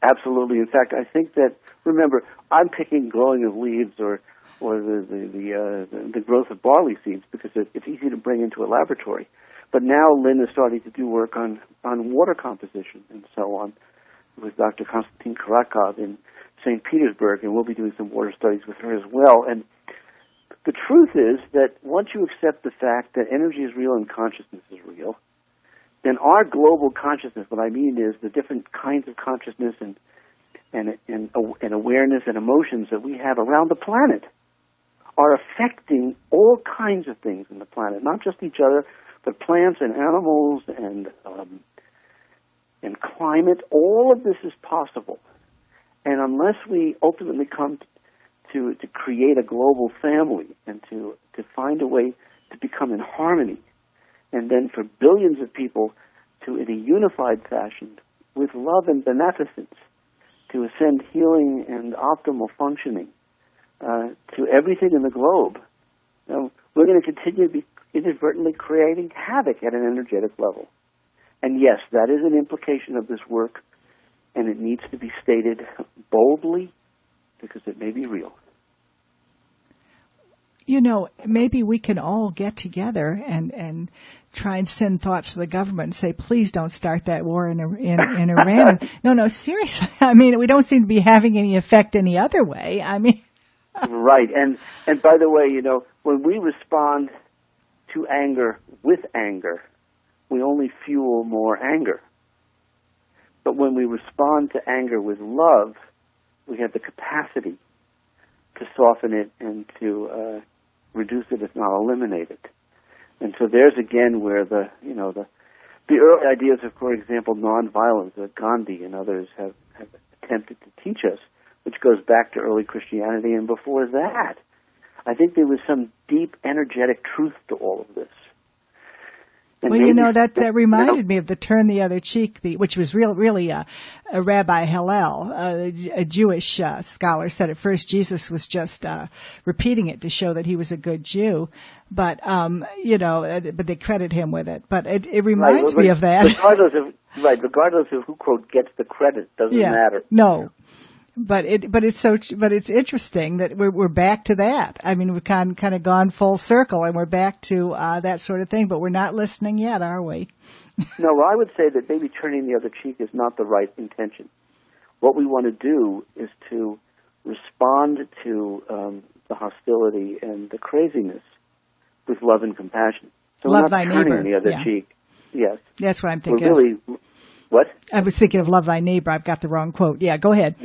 Absolutely. In fact, I think that, remember, I'm picking growing of leaves or the growth of barley seeds because it's easy to bring into a laboratory. But now Lynn is starting to do work on water composition and so on with Dr. Konstantin Karakov in St. Petersburg, and we'll be doing some water studies with her as well. And the truth is that once you accept the fact that energy is real and consciousness is real, then our global consciousness, what I mean is the different kinds of consciousness and awareness and emotions that we have around the planet, are affecting all kinds of things in the planet, not just each other, but plants and animals and climate. All of this is possible. And unless we ultimately come to create a global family and to find a way to become in harmony, and then for billions of people to, in a unified fashion, with love and beneficence, to ascend healing and optimal functioning to everything in the globe, we're going to continue to be inadvertently creating havoc at an energetic level. And yes, that is an implication of this work, and it needs to be stated boldly because it may be real. Maybe we can all get together and try and send thoughts to the government and say, please don't start that war in Iran. No, seriously. I mean, we don't seem to be having any effect any other way. I mean... Right. And by the way, when we respond to anger with anger, we only fuel more anger. But when we respond to anger with love, we have the capacity to soften it and to reduce it, if not eliminate it. And so there's again where the early ideas of, for example, nonviolence that Gandhi and others have attempted to teach us, which goes back to early Christianity and before that. I think there was some deep energetic truth to all of this. And well, that reminded me of the Turn the Other Cheek, which was really Rabbi Hillel, a Jewish scholar, said at first Jesus was just repeating it to show that he was a good Jew, but but they credit him with it. But it reminds me of that. Regardless of who quote gets the credit, doesn't matter. No. But it's interesting that we're back to that. I mean, we've kind of gone full circle, and we're back to that sort of thing. But we're not listening yet, are we? No, well, I would say that maybe turning the other cheek is not the right intention. What we want to do is to respond to the hostility and the craziness with love and compassion. So love we're not thy turning neighbor. the other cheek. Yes, that's what I'm thinking. What? I was thinking of love thy neighbor. I've got the wrong quote. Yeah, go ahead.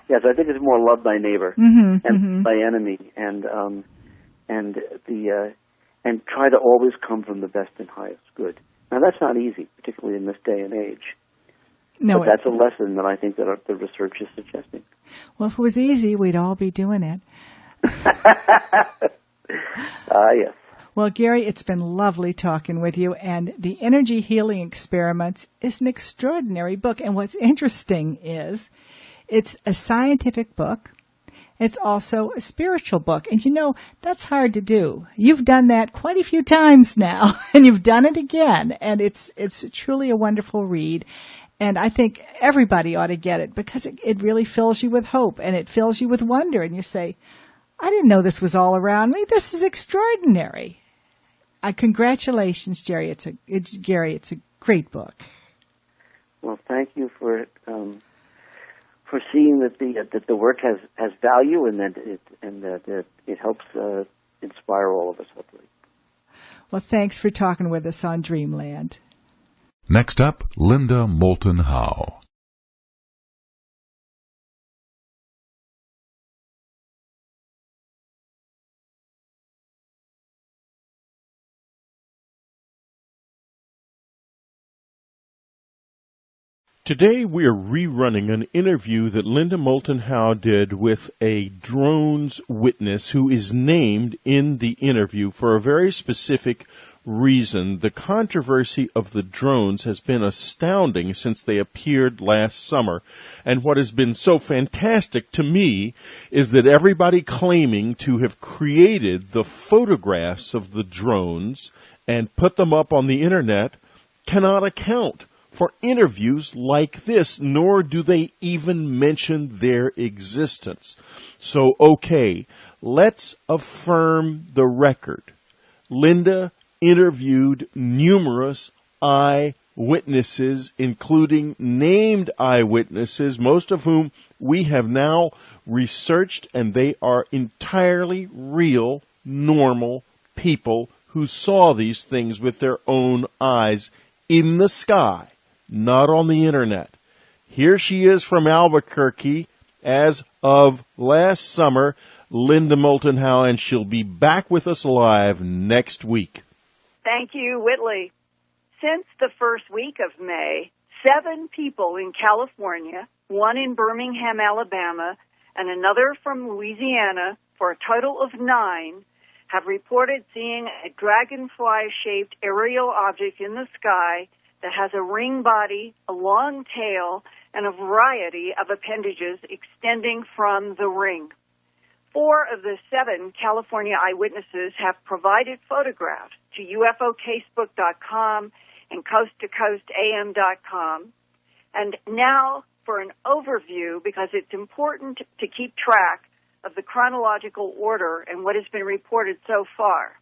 Yes, I think it's more love thy neighbor and thy enemy, and try to always come from the best and highest good. Now that's not easy, particularly in this day and age. No, but that's a lesson that I think that the research is suggesting. Well, if it was easy, we'd all be doing it. Yes. Well, Gary, it's been lovely talking with you, and The Energy Healing Experiments is an extraordinary book, and what's interesting is it's a scientific book. It's also a spiritual book. And that's hard to do. You've done that quite a few times now, and you've done it again. And it's truly a wonderful read. And I think everybody ought to get it because it really fills you with hope and it fills you with wonder. And you say, I didn't know this was all around me. This is extraordinary. Congratulations, Jerry. It's a great book. Well, thank you for seeing that the work has value and that it helps inspire all of us, hopefully. Well, thanks for talking with us on Dreamland. Next up, Linda Moulton Howe. Today we are rerunning an interview that Linda Moulton Howe did with a drones witness who is named in the interview for a very specific reason. The controversy of the drones has been astounding since they appeared last summer. And what has been so fantastic to me is that everybody claiming to have created the photographs of the drones and put them up on the internet cannot account for interviews like this, nor do they even mention their existence. So, okay, let's affirm the record. Linda interviewed numerous eyewitnesses, including named eyewitnesses, most of whom we have now researched, and they are entirely real, normal people who saw these things with their own eyes in the sky. Not on the internet. Here she is from Albuquerque as of last summer, Linda Moulton Howe, and she'll be back with us live next week. Thank you, Whitley. Since the first week of May, 7 people in California, 1 in Birmingham, Alabama, and another from Louisiana, for a total of 9, have reported seeing a dragonfly-shaped aerial object in the sky that has a ring body, a long tail, and a variety of appendages extending from the ring. 4 of the 7 California eyewitnesses have provided photographs to UFOcasebook.com and coasttocoastam.com. And now for an overview, because it's important to keep track of the chronological order and what has been reported so far.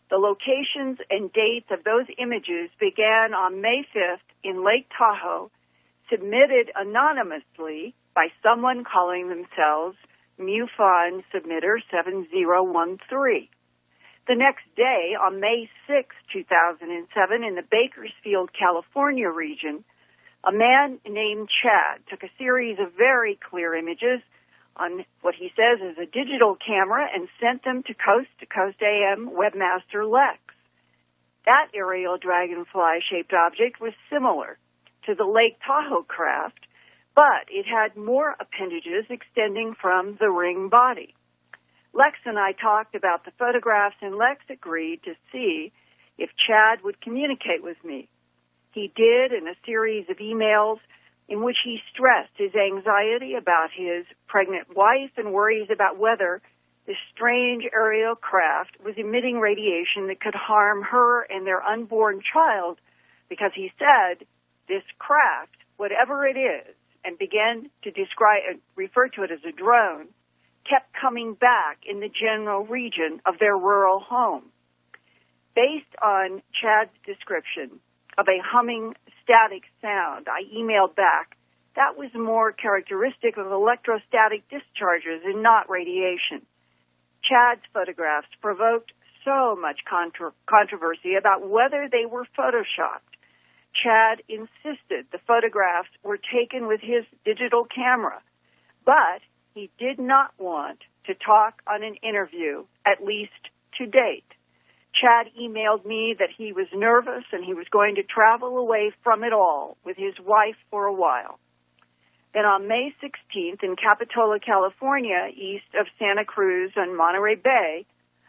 The locations and dates of those images began on May 5th in Lake Tahoe, submitted anonymously by someone calling themselves MUFON Submitter 7013. The next day, on May 6, 2007, in the Bakersfield, California region, a man named Chad took a series of very clear images on what he says is a digital camera and sent them to Coast AM webmaster Lex. That aerial dragonfly-shaped object was similar to the Lake Tahoe craft, but it had more appendages extending from the ring body. Lex and I talked about the photographs, and Lex agreed to see if Chad would communicate with me. He did in a series of emails in which he stressed his anxiety about his pregnant wife and worries about whether this strange aerial craft was emitting radiation that could harm her and their unborn child, because he said this craft, whatever it is, and began to refer to it as a drone, kept coming back in the general region of their rural home. Based on Chad's description of a humming static sound, I emailed back, that was more characteristic of electrostatic discharges and not radiation. Chad's photographs provoked so much controversy about whether they were photoshopped. Chad insisted the photographs were taken with his digital camera, but he did not want to talk on an interview, at least to date. Chad emailed me that he was nervous and he was going to travel away from it all with his wife for a while. Then on May 16th in Capitola, California, east of Santa Cruz and Monterey Bay,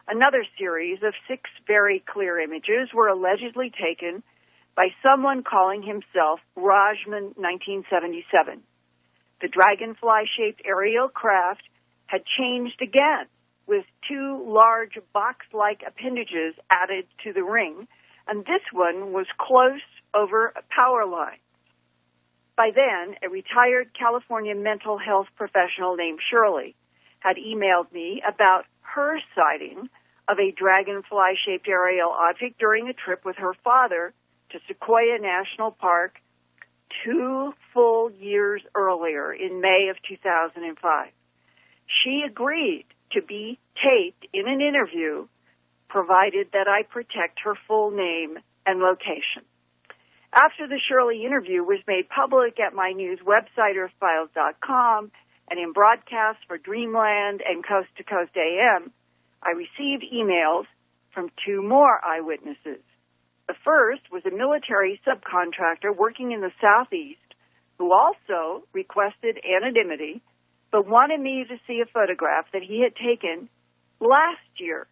another series of 6 very clear images were allegedly taken by someone calling himself Rajman 1977. The dragonfly-shaped aerial craft had changed again, with 2 large box-like appendages added to the ring, and this one was close over a power line. By then, a retired California mental health professional named Shirley had emailed me about her sighting of a dragonfly-shaped aerial object during a trip with her father to Sequoia National Park 2 full years earlier in May of 2005. She agreed to be taped in an interview, provided that I protect her full name and location. After the Shirley interview was made public at my news website, earthfiles.com, and in broadcasts for Dreamland and Coast to Coast AM, I received emails from 2 more eyewitnesses. The first was a military subcontractor working in the Southeast who also requested anonymity, but wanted me to see a photograph that he had taken last year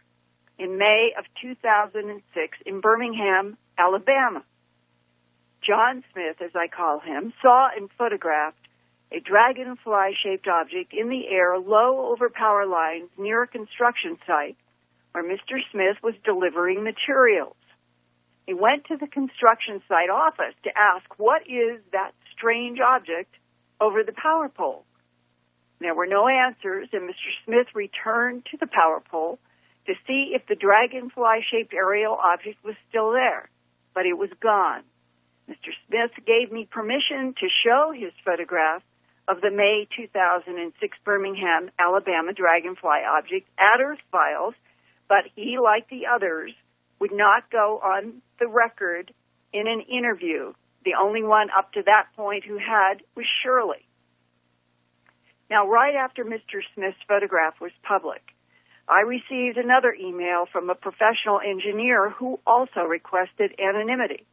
in May of 2006 in Birmingham, Alabama. John Smith, as I call him, saw and photographed a dragonfly-shaped object in the air low over power lines near a construction site where Mr. Smith was delivering materials. He went to the construction site office to ask, what is that strange object over the power pole? There were no answers, and Mr. Smith returned to the power pole to see if the dragonfly-shaped aerial object was still there, but it was gone. Mr. Smith gave me permission to show his photograph of the May 2006 Birmingham, Alabama dragonfly object at Earth Files, but he, like the others, would not go on the record in an interview. The only one up to that point who had was Shirley. Now, right after Mr. Smith's photograph was public, I received another email from a professional engineer who also requested anonymity.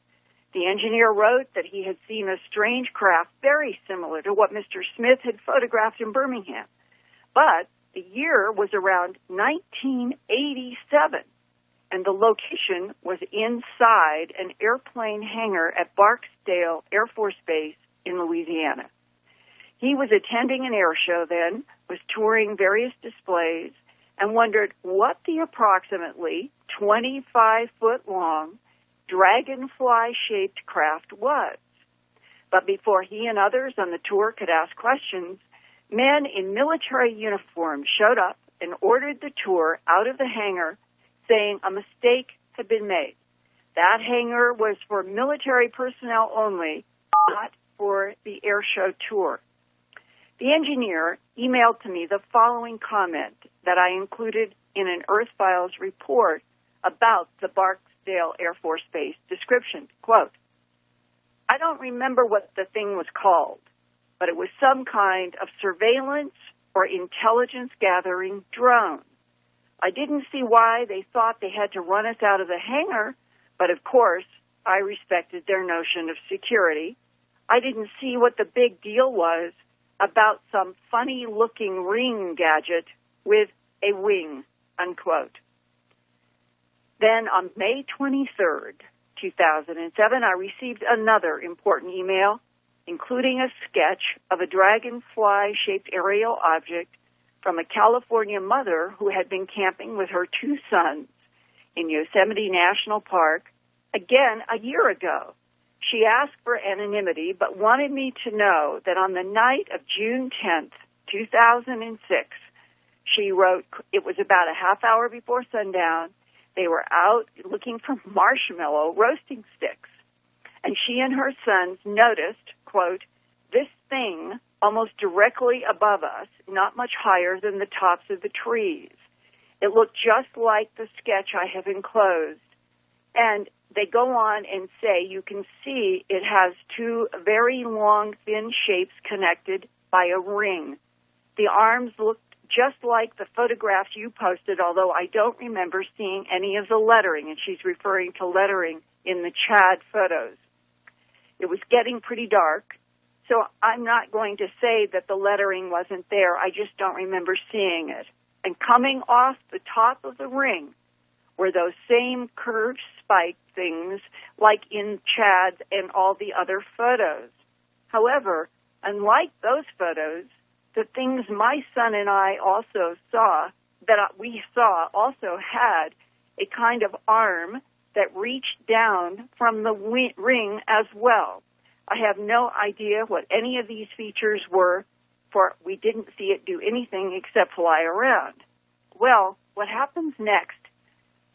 The engineer wrote that he had seen a strange craft very similar to what Mr. Smith had photographed in Birmingham, but the year was around 1987, and the location was inside an airplane hangar at Barksdale Air Force Base in Louisiana. He was attending an air show then, was touring various displays, and wondered what the approximately 25-foot-long dragonfly-shaped craft was. But before he and others on the tour could ask questions, men in military uniforms showed up and ordered the tour out of the hangar, saying a mistake had been made. That hangar was for military personnel only, not for the air show tour. The engineer emailed to me the following comment that I included in an Earth Files report about the Barksdale Air Force Base description. Quote, I don't remember what the thing was called, but it was some kind of surveillance or intelligence gathering drone. I didn't see why they thought they had to run us out of the hangar, but of course I respected their notion of security. I didn't see what the big deal was about some funny-looking ring gadget with a wing, unquote. Then on May 23rd, 2007, I received another important email, including a sketch of a dragonfly-shaped aerial object from a California mother who had been camping with her two sons in Yosemite National Park, again a year ago. She asked for anonymity, but wanted me to know that on the night of June 10th, 2006, she wrote, it was about a half hour before sundown, they were out looking for marshmallow roasting sticks, and she and her sons noticed, quote, this thing almost directly above us, not much higher than the tops of the trees. It looked just like the sketch I have enclosed. And they go on and say you can see it has two very long, thin shapes connected by a ring. The arms looked just like the photographs you posted, although I don't remember seeing any of the lettering, and she's referring to lettering in the Chad photos. It was getting pretty dark, so I'm not going to say that the lettering wasn't there. I just don't remember seeing it. And coming off the top of the ring were those same curved spike things like in Chad's and all the other photos. However, unlike those photos, the things my son and I also saw, also had a kind of arm that reached down from the ring as well. I have no idea what any of these features were, for we didn't see it do anything except fly around. Well, what happens next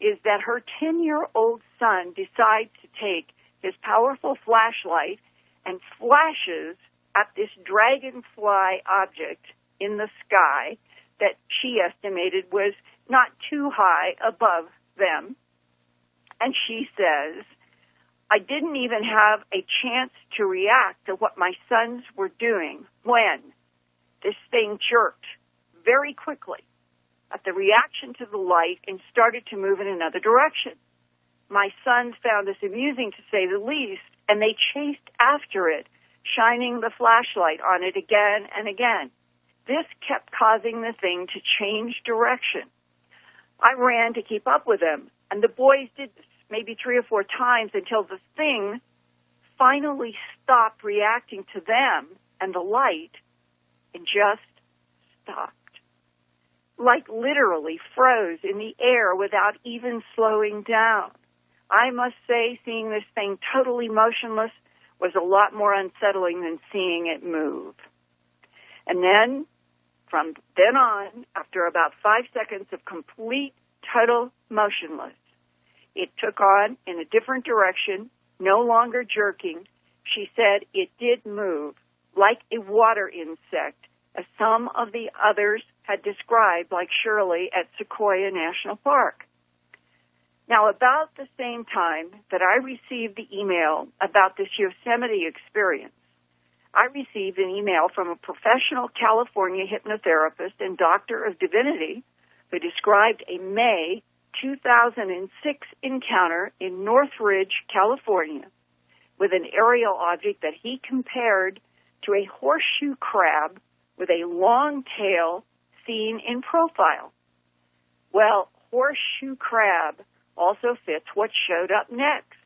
is that her 10-year-old son decides to take his powerful flashlight and flashes at this dragonfly object in the sky that she estimated was not too high above them. And she says, I didn't even have a chance to react to what my sons were doing when this thing jerked very quickly at the reaction to the light and started to move in another direction. My sons found this amusing, to say the least, and they chased after it, shining the flashlight on it again and again. This kept causing the thing to change direction. I ran to keep up with them, and the boys did this maybe 3 or 4 times until the thing finally stopped reacting to them and the light and just stopped. Like literally froze in the air without even slowing down. I must say, seeing this thing totally motionless was a lot more unsettling than seeing it move. And then, from then on, after about 5 seconds of complete, total motionless, it took on in a different direction, no longer jerking. She said it did move like a water insect, as some of the others had described, like Shirley at Sequoia National Park. Now, about the same time that I received the email about this Yosemite experience, I received an email from a professional California hypnotherapist and doctor of divinity who described a May 2006 encounter in Northridge, California, with an aerial object that he compared to a horseshoe crab with a long tail seen in profile. Well, horseshoe crab also fits what showed up next.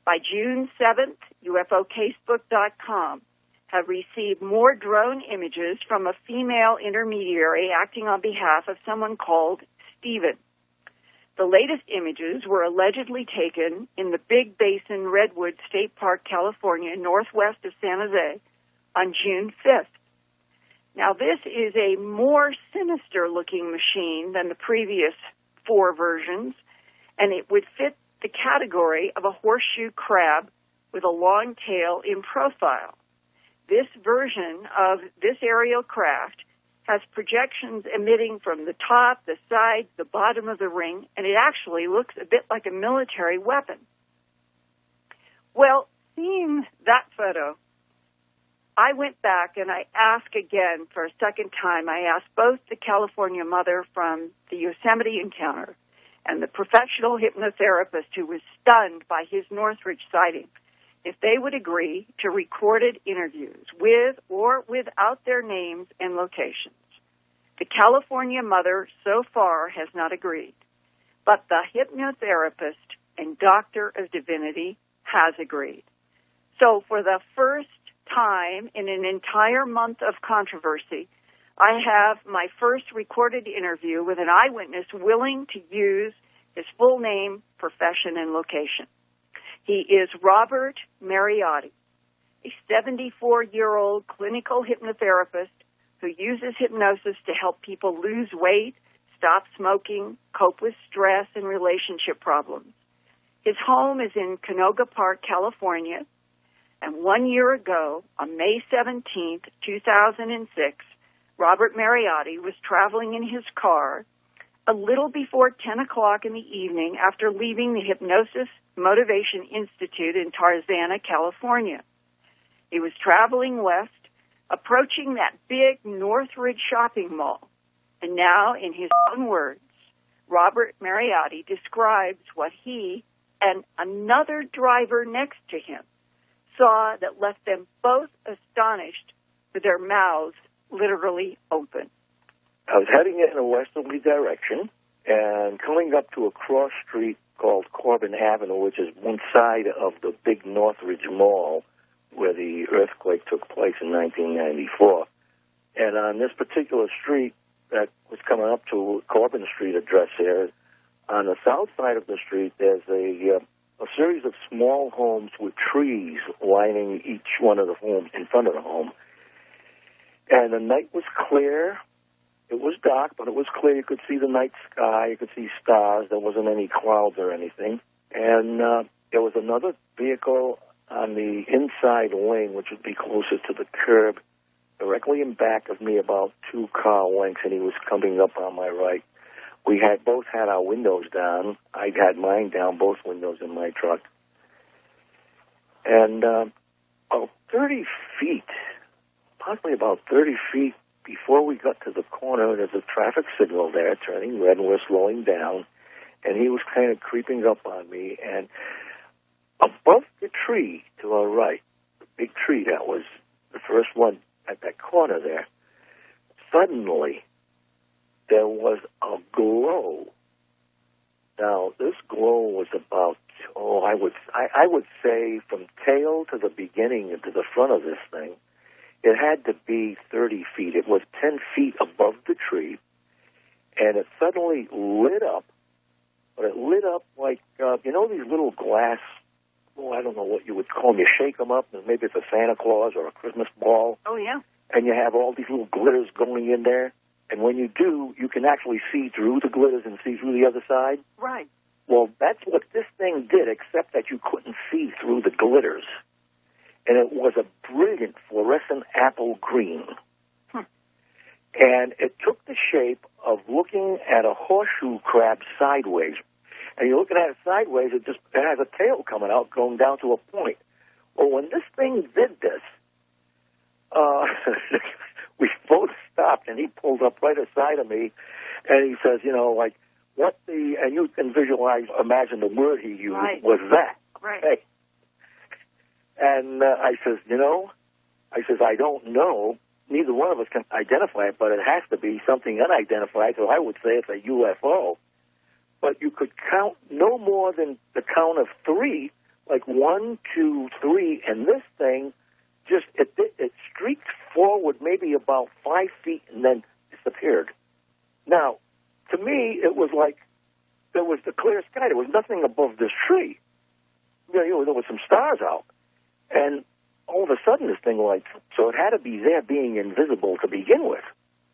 By June 7th, UFOCasebook.com have received more drone images from a female intermediary acting on behalf of someone called Stephen. The latest images were allegedly taken in the Big Basin Redwood State Park, California, northwest of San Jose, on June 5th. Now, this is a more sinister-looking machine than the previous 4 versions, and it would fit the category of a horseshoe crab with a long tail in profile. This version of this aerial craft has projections emitting from the top, the sides, the bottom of the ring, and it actually looks a bit like a military weapon. Well, seeing that photo, I went back and I asked again for a second time. I asked both the California mother from the Yosemite encounter and the professional hypnotherapist who was stunned by his Northridge sighting if they would agree to recorded interviews with or without their names and locations. The California mother so far has not agreed, but the hypnotherapist and doctor of divinity has agreed. So for the first time in an entire month of controversy, I have my first recorded interview with an eyewitness willing to use his full name, profession, and location. He is Robert Mariotti, a 74-year-old clinical hypnotherapist who uses hypnosis to help people lose weight, stop smoking, cope with stress and relationship problems. His home is in Canoga Park, California, and 1 year ago, on May 17th, 2006, Robert Mariotti was traveling in his car a little before 10 o'clock in the evening after leaving the Hypnosis Motivation Institute in Tarzana, California. He was traveling west, approaching that big Northridge shopping mall. And now, in his own words, Robert Mariotti describes what he and another driver next to him saw that left them both astonished with their mouths literally open. I was heading in a westerly direction and coming up to a cross street called Corbin Avenue, which is one side of the big Northridge Mall where the earthquake took place in 1994. And on this particular street that was coming up to Corbin Street address there, on the south side of the street, there's a series of small homes with trees lining each one of the homes in front of the home. And the night was clear. It was dark, but it was clear. You could see the night sky. You could see stars. There wasn't any clouds or anything. And there was another vehicle on the inside lane, which would be closer to the curb, directly in back of me, about 2 car lengths, and he was coming up on my right. We had both had our windows down. I had mine down, both windows in my truck. And about 30 feet, possibly about 30 feet before we got to the corner, there's a traffic signal there turning red, and we're slowing down. And he was kind of creeping up on me. And above the tree to our right, big tree that was the first one at that corner there, suddenly there was a glow. Now, this glow was about, I would say from tail to the beginning and to the front of this thing, it had to be 30 feet. It was 10 feet above the tree, and it suddenly lit up, but it lit up like, these little glass, I don't know what you would call them. You shake them up, and maybe it's a Santa Claus or a Christmas ball. Oh, yeah. And you have all these little glitters going in there. And when you do, you can actually see through the glitters and see through the other side. Right. Well, that's what this thing did, except that you couldn't see through the glitters. And it was a brilliant fluorescent apple green. And it took the shape of looking at a horseshoe crab sideways. And you're looking at it sideways, it has a tail coming out, going down to a point. Well, when this thing did this, we both stopped, and he pulled up right aside of me, and he says, and you can imagine the word he used was that. Right. Hey. And I says, I don't know. Neither one of us can identify it, but it has to be something unidentified, so I would say it's a UFO. But you could count no more than the count of 3, like 1, 2, 3, and this thing just, it streaked forward maybe about 5 feet and then disappeared. Now, to me, it was like there was the clear sky. There was nothing above this tree. There was some stars out. And all of a sudden this thing lights up. So it had to be there being invisible to begin with.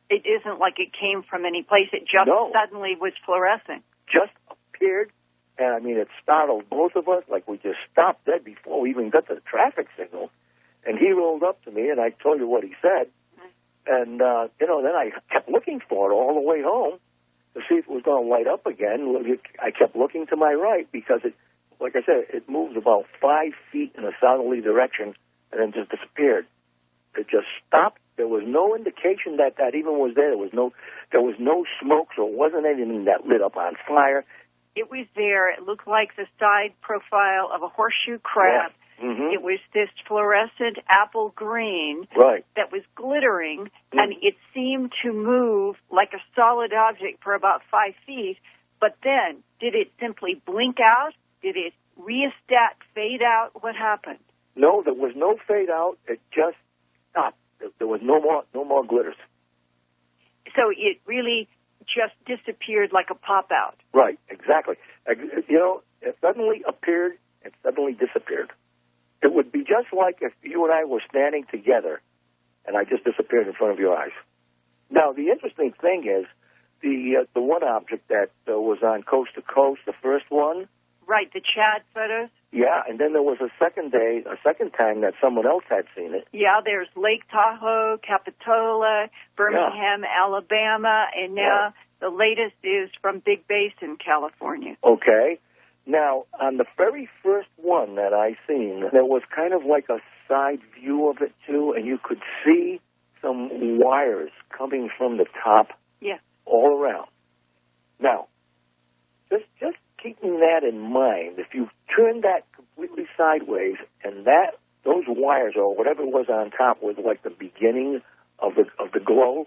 It isn't like it came from any place. It just suddenly was fluorescing. Just appeared, and it startled both of us, like we just stopped dead before we even got to the traffic signal. And he rolled up to me, and I told you what he said. And, then I kept looking for it all the way home to see if it was going to light up again. I kept looking to my right because, like I said, it moved about 5 feet in a southerly direction and then just disappeared. It just stopped. There was no indication that even was there. There was no smoke, so it wasn't anything that lit up on fire. It was there. It looked like the side profile of a horseshoe crab. Yeah. Mm-hmm. It was this fluorescent apple green that was glittering, and it seemed to move like a solid object for about 5 feet. But then, did it simply blink out? Did it rheostat fade out? What happened? No, there was no fade out. It just stopped. There was no more glitters. So it really just disappeared like a pop-out. Right, exactly. It suddenly appeared and suddenly disappeared. It would be just like if you and I were standing together and I just disappeared in front of your eyes. Now, the interesting thing is the one object that was on Coast to Coast, the first one. Right, the Chad photos. Yeah, and then there was a second time that someone else had seen it. Yeah, there's Lake Tahoe, Capitola, Birmingham, Alabama, and now the latest is from Big Basin, California. Okay. Now, on the very first one that I seen, there was kind of like a side view of it, too, and you could see some wires coming from the top all around. Now, just keeping that in mind, if you turn that completely sideways and those wires or whatever was on top was like the beginning of the glow,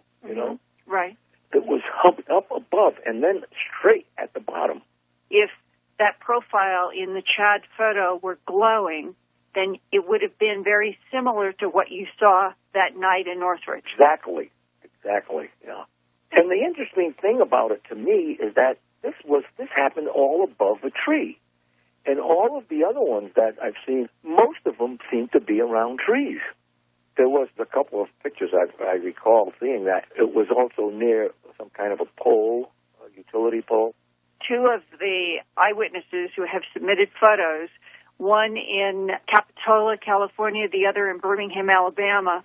right, that was humped up above and then straight at the bottom. If that profile in the Chad photo were glowing, then it would have been very similar to what you saw that night in Northridge. Exactly, yeah. And the interesting thing about it to me is that this happened all above a tree. And all of the other ones that I've seen, most of them seem to be around trees. There was a couple of pictures I recall seeing that. It was also near some kind of a pole, a utility pole. Two of the eyewitnesses who have submitted photos, one in Capitola, California, the other in Birmingham, Alabama,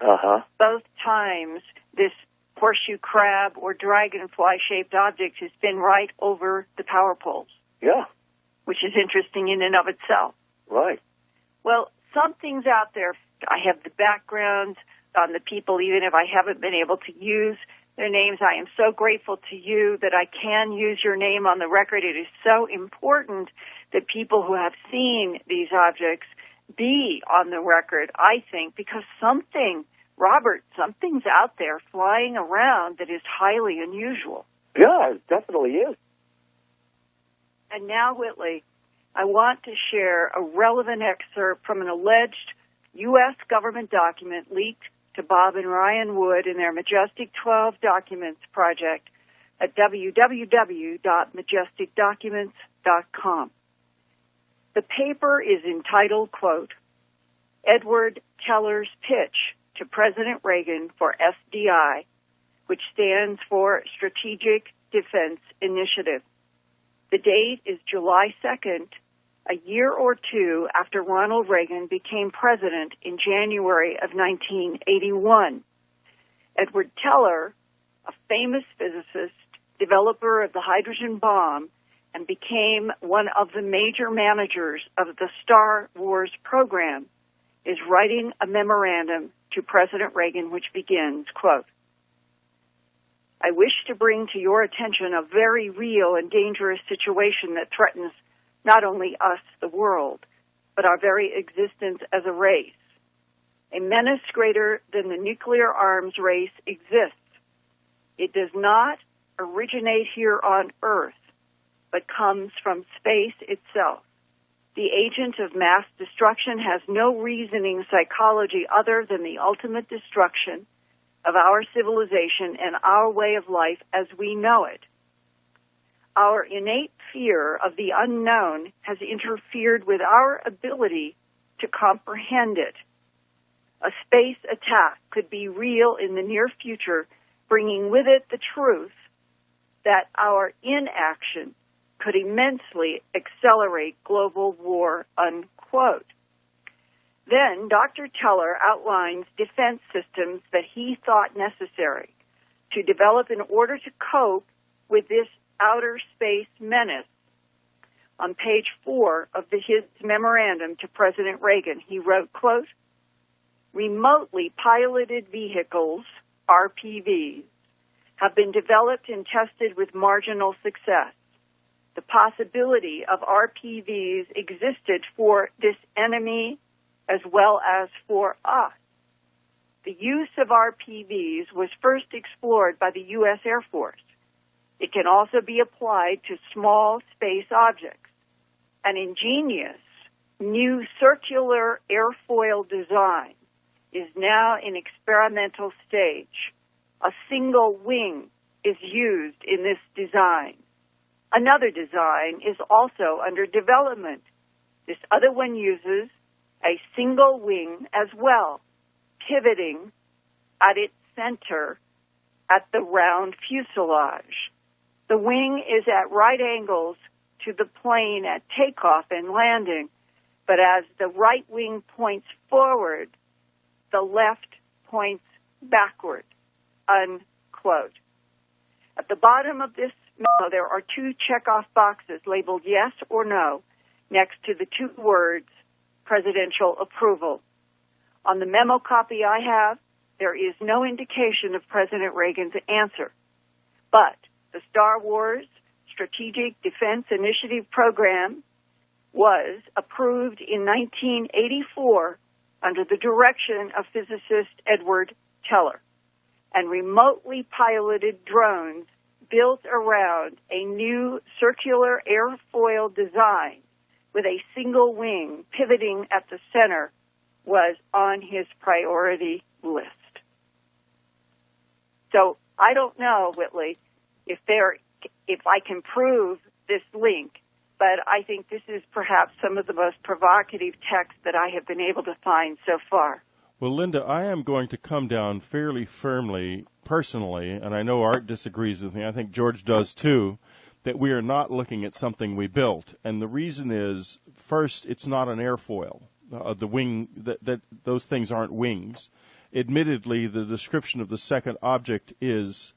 both times this horseshoe crab or dragonfly-shaped object has been right over the power poles. Yeah. Which is interesting in and of itself. Right. Well, something's out there. I have the background on the people, even if I haven't been able to use their names. I am so grateful to you that I can use your name on the record. It is so important that people who have seen these objects be on the record, I think, because something's out there flying around that is highly unusual. Yeah, it definitely is. And now, Whitley, I want to share a relevant excerpt from an alleged U.S. government document leaked to Bob and Ryan Wood in their Majestic 12 Documents project at www.majesticdocuments.com. The paper is entitled, quote, Edward Teller's Pitch to President Reagan for SDI, which stands for Strategic Defense Initiative. The date is July 2nd, a year or two after Ronald Reagan became president in January of 1981. Edward Teller, a famous physicist, developer of the hydrogen bomb, and became one of the major managers of the Star Wars program, is writing a memorandum to President Reagan which begins, quote, I wish to bring to your attention a very real and dangerous situation that threatens not only us, the world, but our very existence as a race. A menace greater than the nuclear arms race exists. It does not originate here on Earth, but comes from space itself. The agent of mass destruction has no reasoning psychology other than the ultimate destruction of our civilization and our way of life as we know it. Our innate fear of the unknown has interfered with our ability to comprehend it. A space attack could be real in the near future, bringing with it the truth that our inaction could immensely accelerate global war, unquote. Then Dr. Teller outlines defense systems that he thought necessary to develop in order to cope with this outer space menace. On page 4 of his memorandum to President Reagan, he wrote, quote, remotely piloted vehicles, RPVs, have been developed and tested with marginal success. The possibility of RPVs existed for this enemy as well as for us. The use of RPVs was first explored by the U.S. Air Force. It can also be applied to small space objects. An ingenious new circular airfoil design is now in experimental stage. A single wing is used in this design. Another design is also under development. This other one uses a single wing as well, pivoting at its center at the round fuselage. The wing is at right angles to the plane at takeoff and landing, but as the right wing points forward, the left points backward, unquote. At the bottom of this memo, there are 2 checkoff boxes labeled yes or no next to the 2 words presidential approval. On the memo copy I have, there is no indication of President Reagan's answer. But the Star Wars Strategic Defense Initiative program was approved in 1984 under the direction of physicist Edward Teller, and remotely piloted drones built around a new circular airfoil design with a single wing pivoting at the center was on his priority list. So I don't know, Whitley, if I can prove this link, but I think this is perhaps some of the most provocative text that I have been able to find so far. Well, Linda, I am going to come down fairly firmly, personally, and I know Art disagrees with me, I think George does too, that we are not looking at something we built. And the reason is, first, it's not an airfoil. The wing, those things aren't wings. Admittedly, the description of the second object is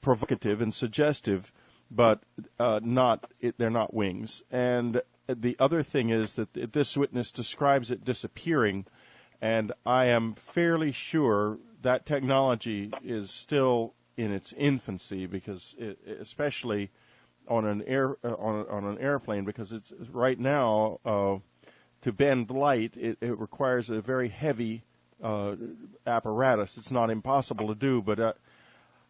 provocative and suggestive, but they're not wings. And the other thing is that this witness describes it disappearing, and I am fairly sure that technology is still in its infancy, because especially on an airplane, because it's right now to bend light, it requires a very heavy apparatus. It's not impossible to do, but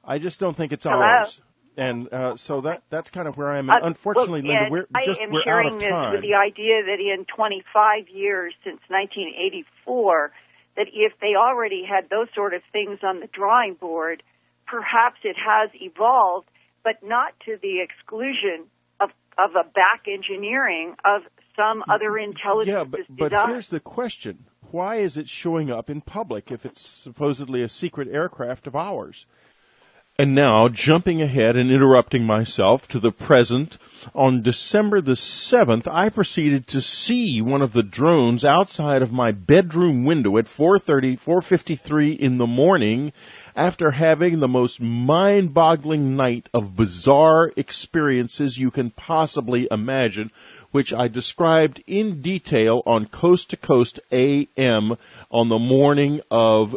I just don't think it's ours. And so that's kind of where I am. Unfortunately, Linda, we're out of time. I am sharing this with the idea that in 25 years since 1984, that if they already had those sort of things on the drawing board, perhaps it has evolved, but not to the exclusion of a back engineering of some other intelligence. Yeah, but here's the question. Why is it showing up in public if it's supposedly a secret aircraft of ours? And now, jumping ahead and interrupting myself to the present, on December the 7th, I proceeded to see one of the drones outside of my bedroom window at 4:53 in the morning after having the most mind-boggling night of bizarre experiences you can possibly imagine, which I described in detail on Coast to Coast AM on the morning of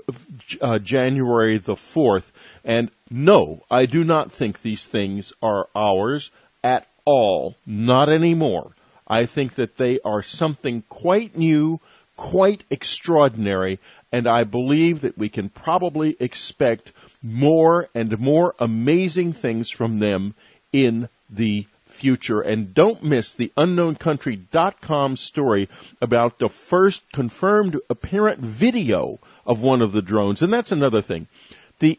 January the 4th. And no, I do not think these things are ours at all. Not anymore. I think that they are something quite new, quite extraordinary, and I believe that we can probably expect more and more amazing things from them in the future. And don't miss the unknowncountry.com story about the first confirmed apparent video of one of the drones. And that's another thing. The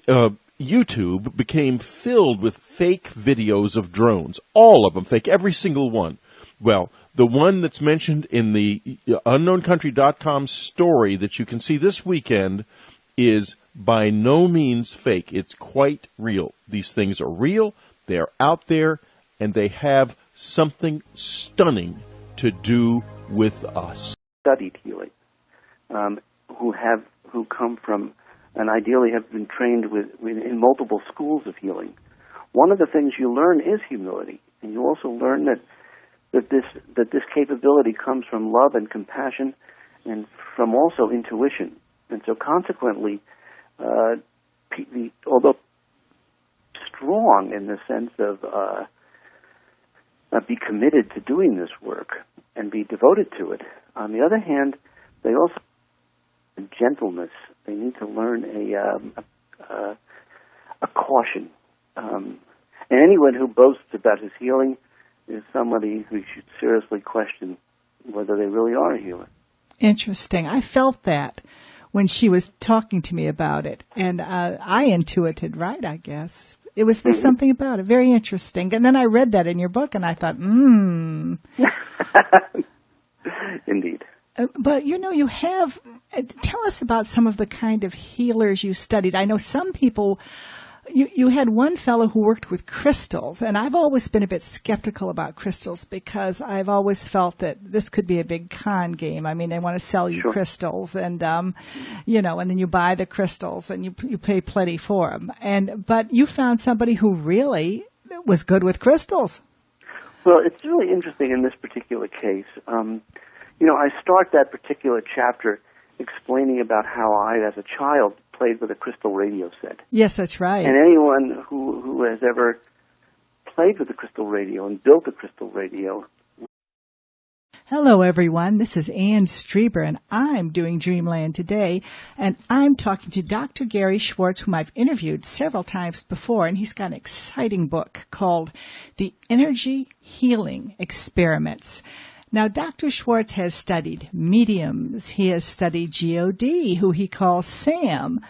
YouTube became filled with fake videos of drones. All of them fake, every single one. Well, the one that's mentioned in the unknowncountry.com story that you can see this weekend is by no means fake. It's quite real. These things are real, they're out there, and they have something stunning to do with us. Studied healing, who come from and ideally have been trained in multiple schools of healing. One of the things you learn is humility, and you also learn that this capability comes from love and compassion, and from also intuition. And so, consequently, although strong in the sense of be committed to doing this work and be devoted to it, on the other hand, they also gentleness. They need to learn a caution. And anyone who boasts about his healing is somebody who should seriously question whether they really are a healer. Interesting. I felt that when she was talking to me about it, and I intuited right, I guess. It was there's something about it, very interesting. And then I read that in your book, and I thought, Indeed. But, you have, tell us about some of the kind of healers you studied. I know some people, you had one fellow who worked with crystals, and I've always been a bit skeptical about crystals because I've always felt that this could be a big con game. I mean, they want to sell you crystals, and, and then you buy the crystals, and you pay plenty for them. But you found somebody who really was good with crystals. Well, it's really interesting in this particular case. I start that particular chapter explaining about how I, as a child, played with a crystal radio set. Yes, that's right. And anyone who has ever played with a crystal radio and built a crystal radio. Hello, everyone. This is Ann Strieber, and I'm doing Dreamland today. And I'm talking to Dr. Gary Schwartz, whom I've interviewed several times before, and he's got an exciting book called The Energy Healing Experiments. Now, Dr. Schwartz has studied mediums. He has studied GOD, who he calls Sam.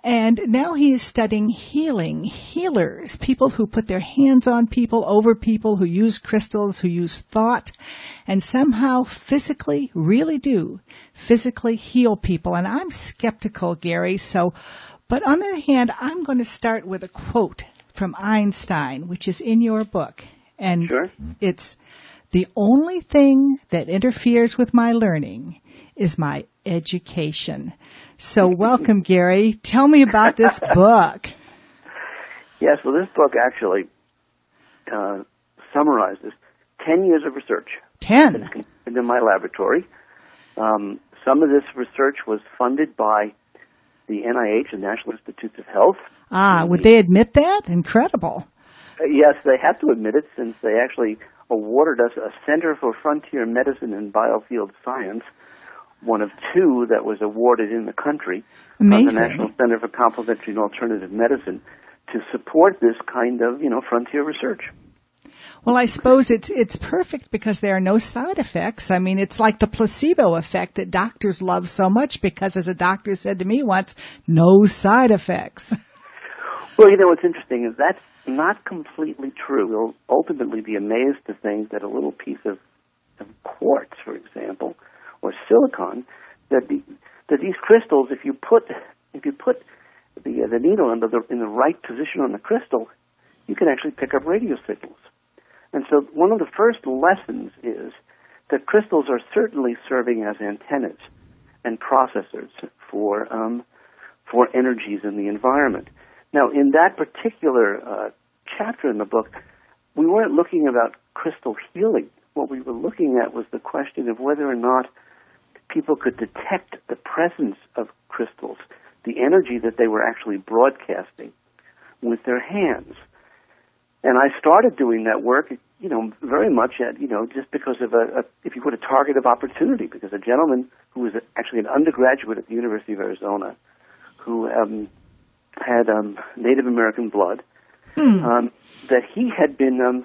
And now he is studying healers, people who put their hands on people, over people, who use crystals, who use thought, and somehow physically, really do, physically heal people. And I'm skeptical, Gary, but on the other hand, I'm going to start with a quote from Einstein, which is in your book. And it's, "The only thing that interferes with my learning is my education." So welcome, Gary. Tell me about this book. Yes, well, this book actually summarizes 10 years of research. 10? In my laboratory. Some of this research was funded by the NIH, the National Institutes of Health. Would they admit that? Incredible. Yes, they have to admit it, since they actually awarded us a Center for Frontier Medicine and Biofield Science, one of two that was awarded in the country from the National Center for Complementary and Alternative Medicine to support this kind of, frontier research. Well, I suppose it's perfect because there are no side effects. I mean, it's like the placebo effect that doctors love so much because, as a doctor said to me once, no side effects. Well, what's interesting is that's not completely true. You'll ultimately be amazed to think that a little piece of quartz, for example, or silicon, that these crystals, if you put the needle in the right position on the crystal, you can actually pick up radio signals. And so one of the first lessons is that crystals are certainly serving as antennas and processors for energies in the environment. Now, in that particular chapter in the book, we weren't looking about crystal healing. What we were looking at was the question of whether or not people could detect the presence of crystals, the energy that they were actually broadcasting with their hands. And I started doing that work, very much at, just because of if you put a target of opportunity, because a gentleman who was actually an undergraduate at the University of Arizona who had Native American blood, that he had been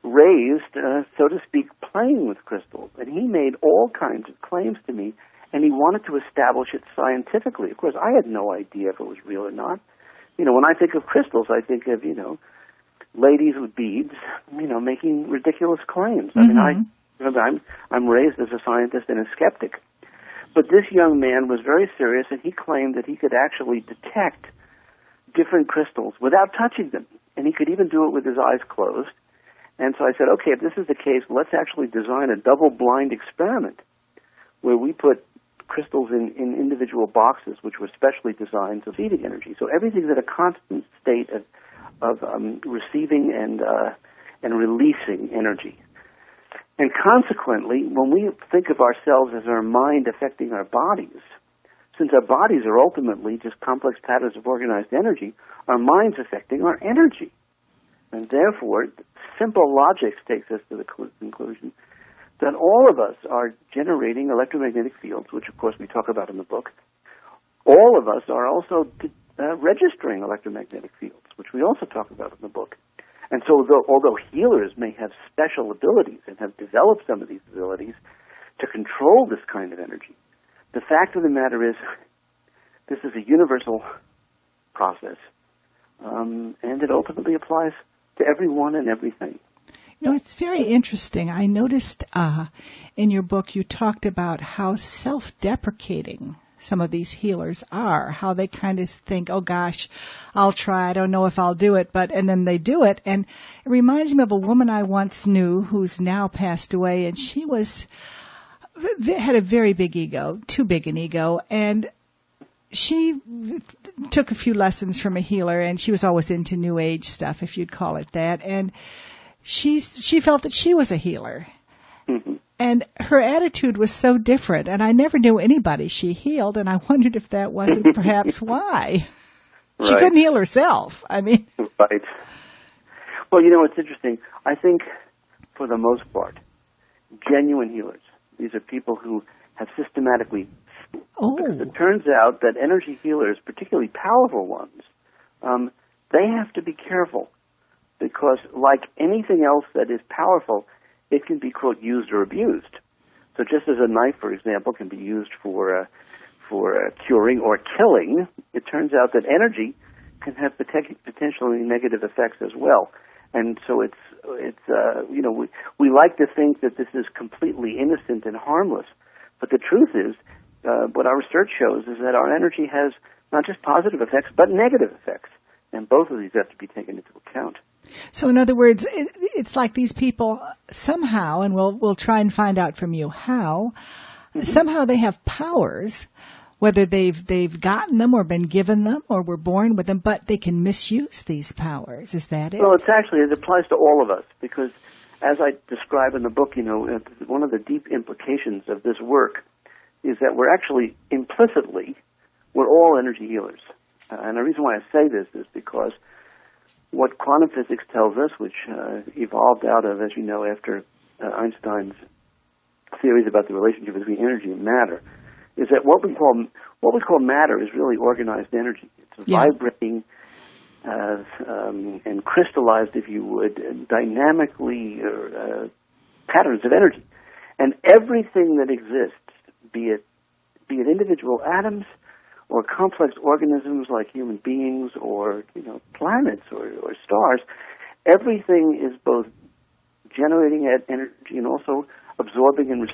raised, so to speak, playing with crystals. And he made all kinds of claims to me, and he wanted to establish it scientifically. Of course, I had no idea if it was real or not. When I think of crystals, I think of, ladies with beads, making ridiculous claims. I mean, I'm raised as a scientist and a skeptic. But this young man was very serious, and he claimed that he could actually detect different crystals without touching them. And he could even do it with his eyes closed. And so I said, okay, if this is the case, let's actually design a double-blind experiment where we put crystals in individual boxes which were specially designed for feeding energy. So everything's at a constant state of receiving and releasing energy. And consequently, when we think of ourselves as our mind affecting our bodies, since our bodies are ultimately just complex patterns of organized energy, our mind's affecting our energy. And therefore, simple logic takes us to the conclusion that all of us are generating electromagnetic fields, which of course we talk about in the book. All of us are also registering electromagnetic fields, which we also talk about in the book. And so although healers may have special abilities and have developed some of these abilities to control this kind of energy, the fact of the matter is this is a universal process, and it ultimately applies to everyone and everything. It's very interesting. I noticed in your book you talked about how self-deprecating some of these healers are, how they kind of think, oh gosh, I'll try, I don't know if I'll do it, and then they do it. And it reminds me of a woman I once knew who's now passed away, and she had a very big ego, too big an ego, and she took a few lessons from a healer, and she was always into New Age stuff, if you'd call it that, and she felt that she was a healer. Mm-hmm. And her attitude was so different, and I never knew anybody she healed, and I wondered if that wasn't perhaps why. Right. She couldn't heal herself. I mean. Right. Well, it's interesting. I think, for the most part, genuine healers, these are people who have systematically. Because it turns out that energy healers, particularly powerful ones, they have to be careful because, like anything else that is powerful, it can be, quote, used or abused. So just as a knife, for example, can be used for curing or killing, it turns out that energy can have potentially negative effects as well. And so we like to think that this is completely innocent and harmless. But the truth is, what our research shows is that our energy has not just positive effects, but negative effects. And both of these have to be taken into account. So in other words, it's like these people somehow, and we'll try and find out from you how, somehow they have powers, whether they've gotten them or been given them or were born with them, but they can misuse these powers. Is that it? Well, it applies to all of us because, as I describe in the book, one of the deep implications of this work is that we're actually we're all energy healers. And the reason why I say this is because what quantum physics tells us, which evolved out of, as you know, after Einstein's theories about the relationship between energy and matter, is that what we call matter is really organized energy. It's vibrating and crystallized, if you would, dynamically patterns of energy. And everything that exists, be it individual atoms or complex organisms like human beings or planets or stars, everything is both generating energy and also absorbing and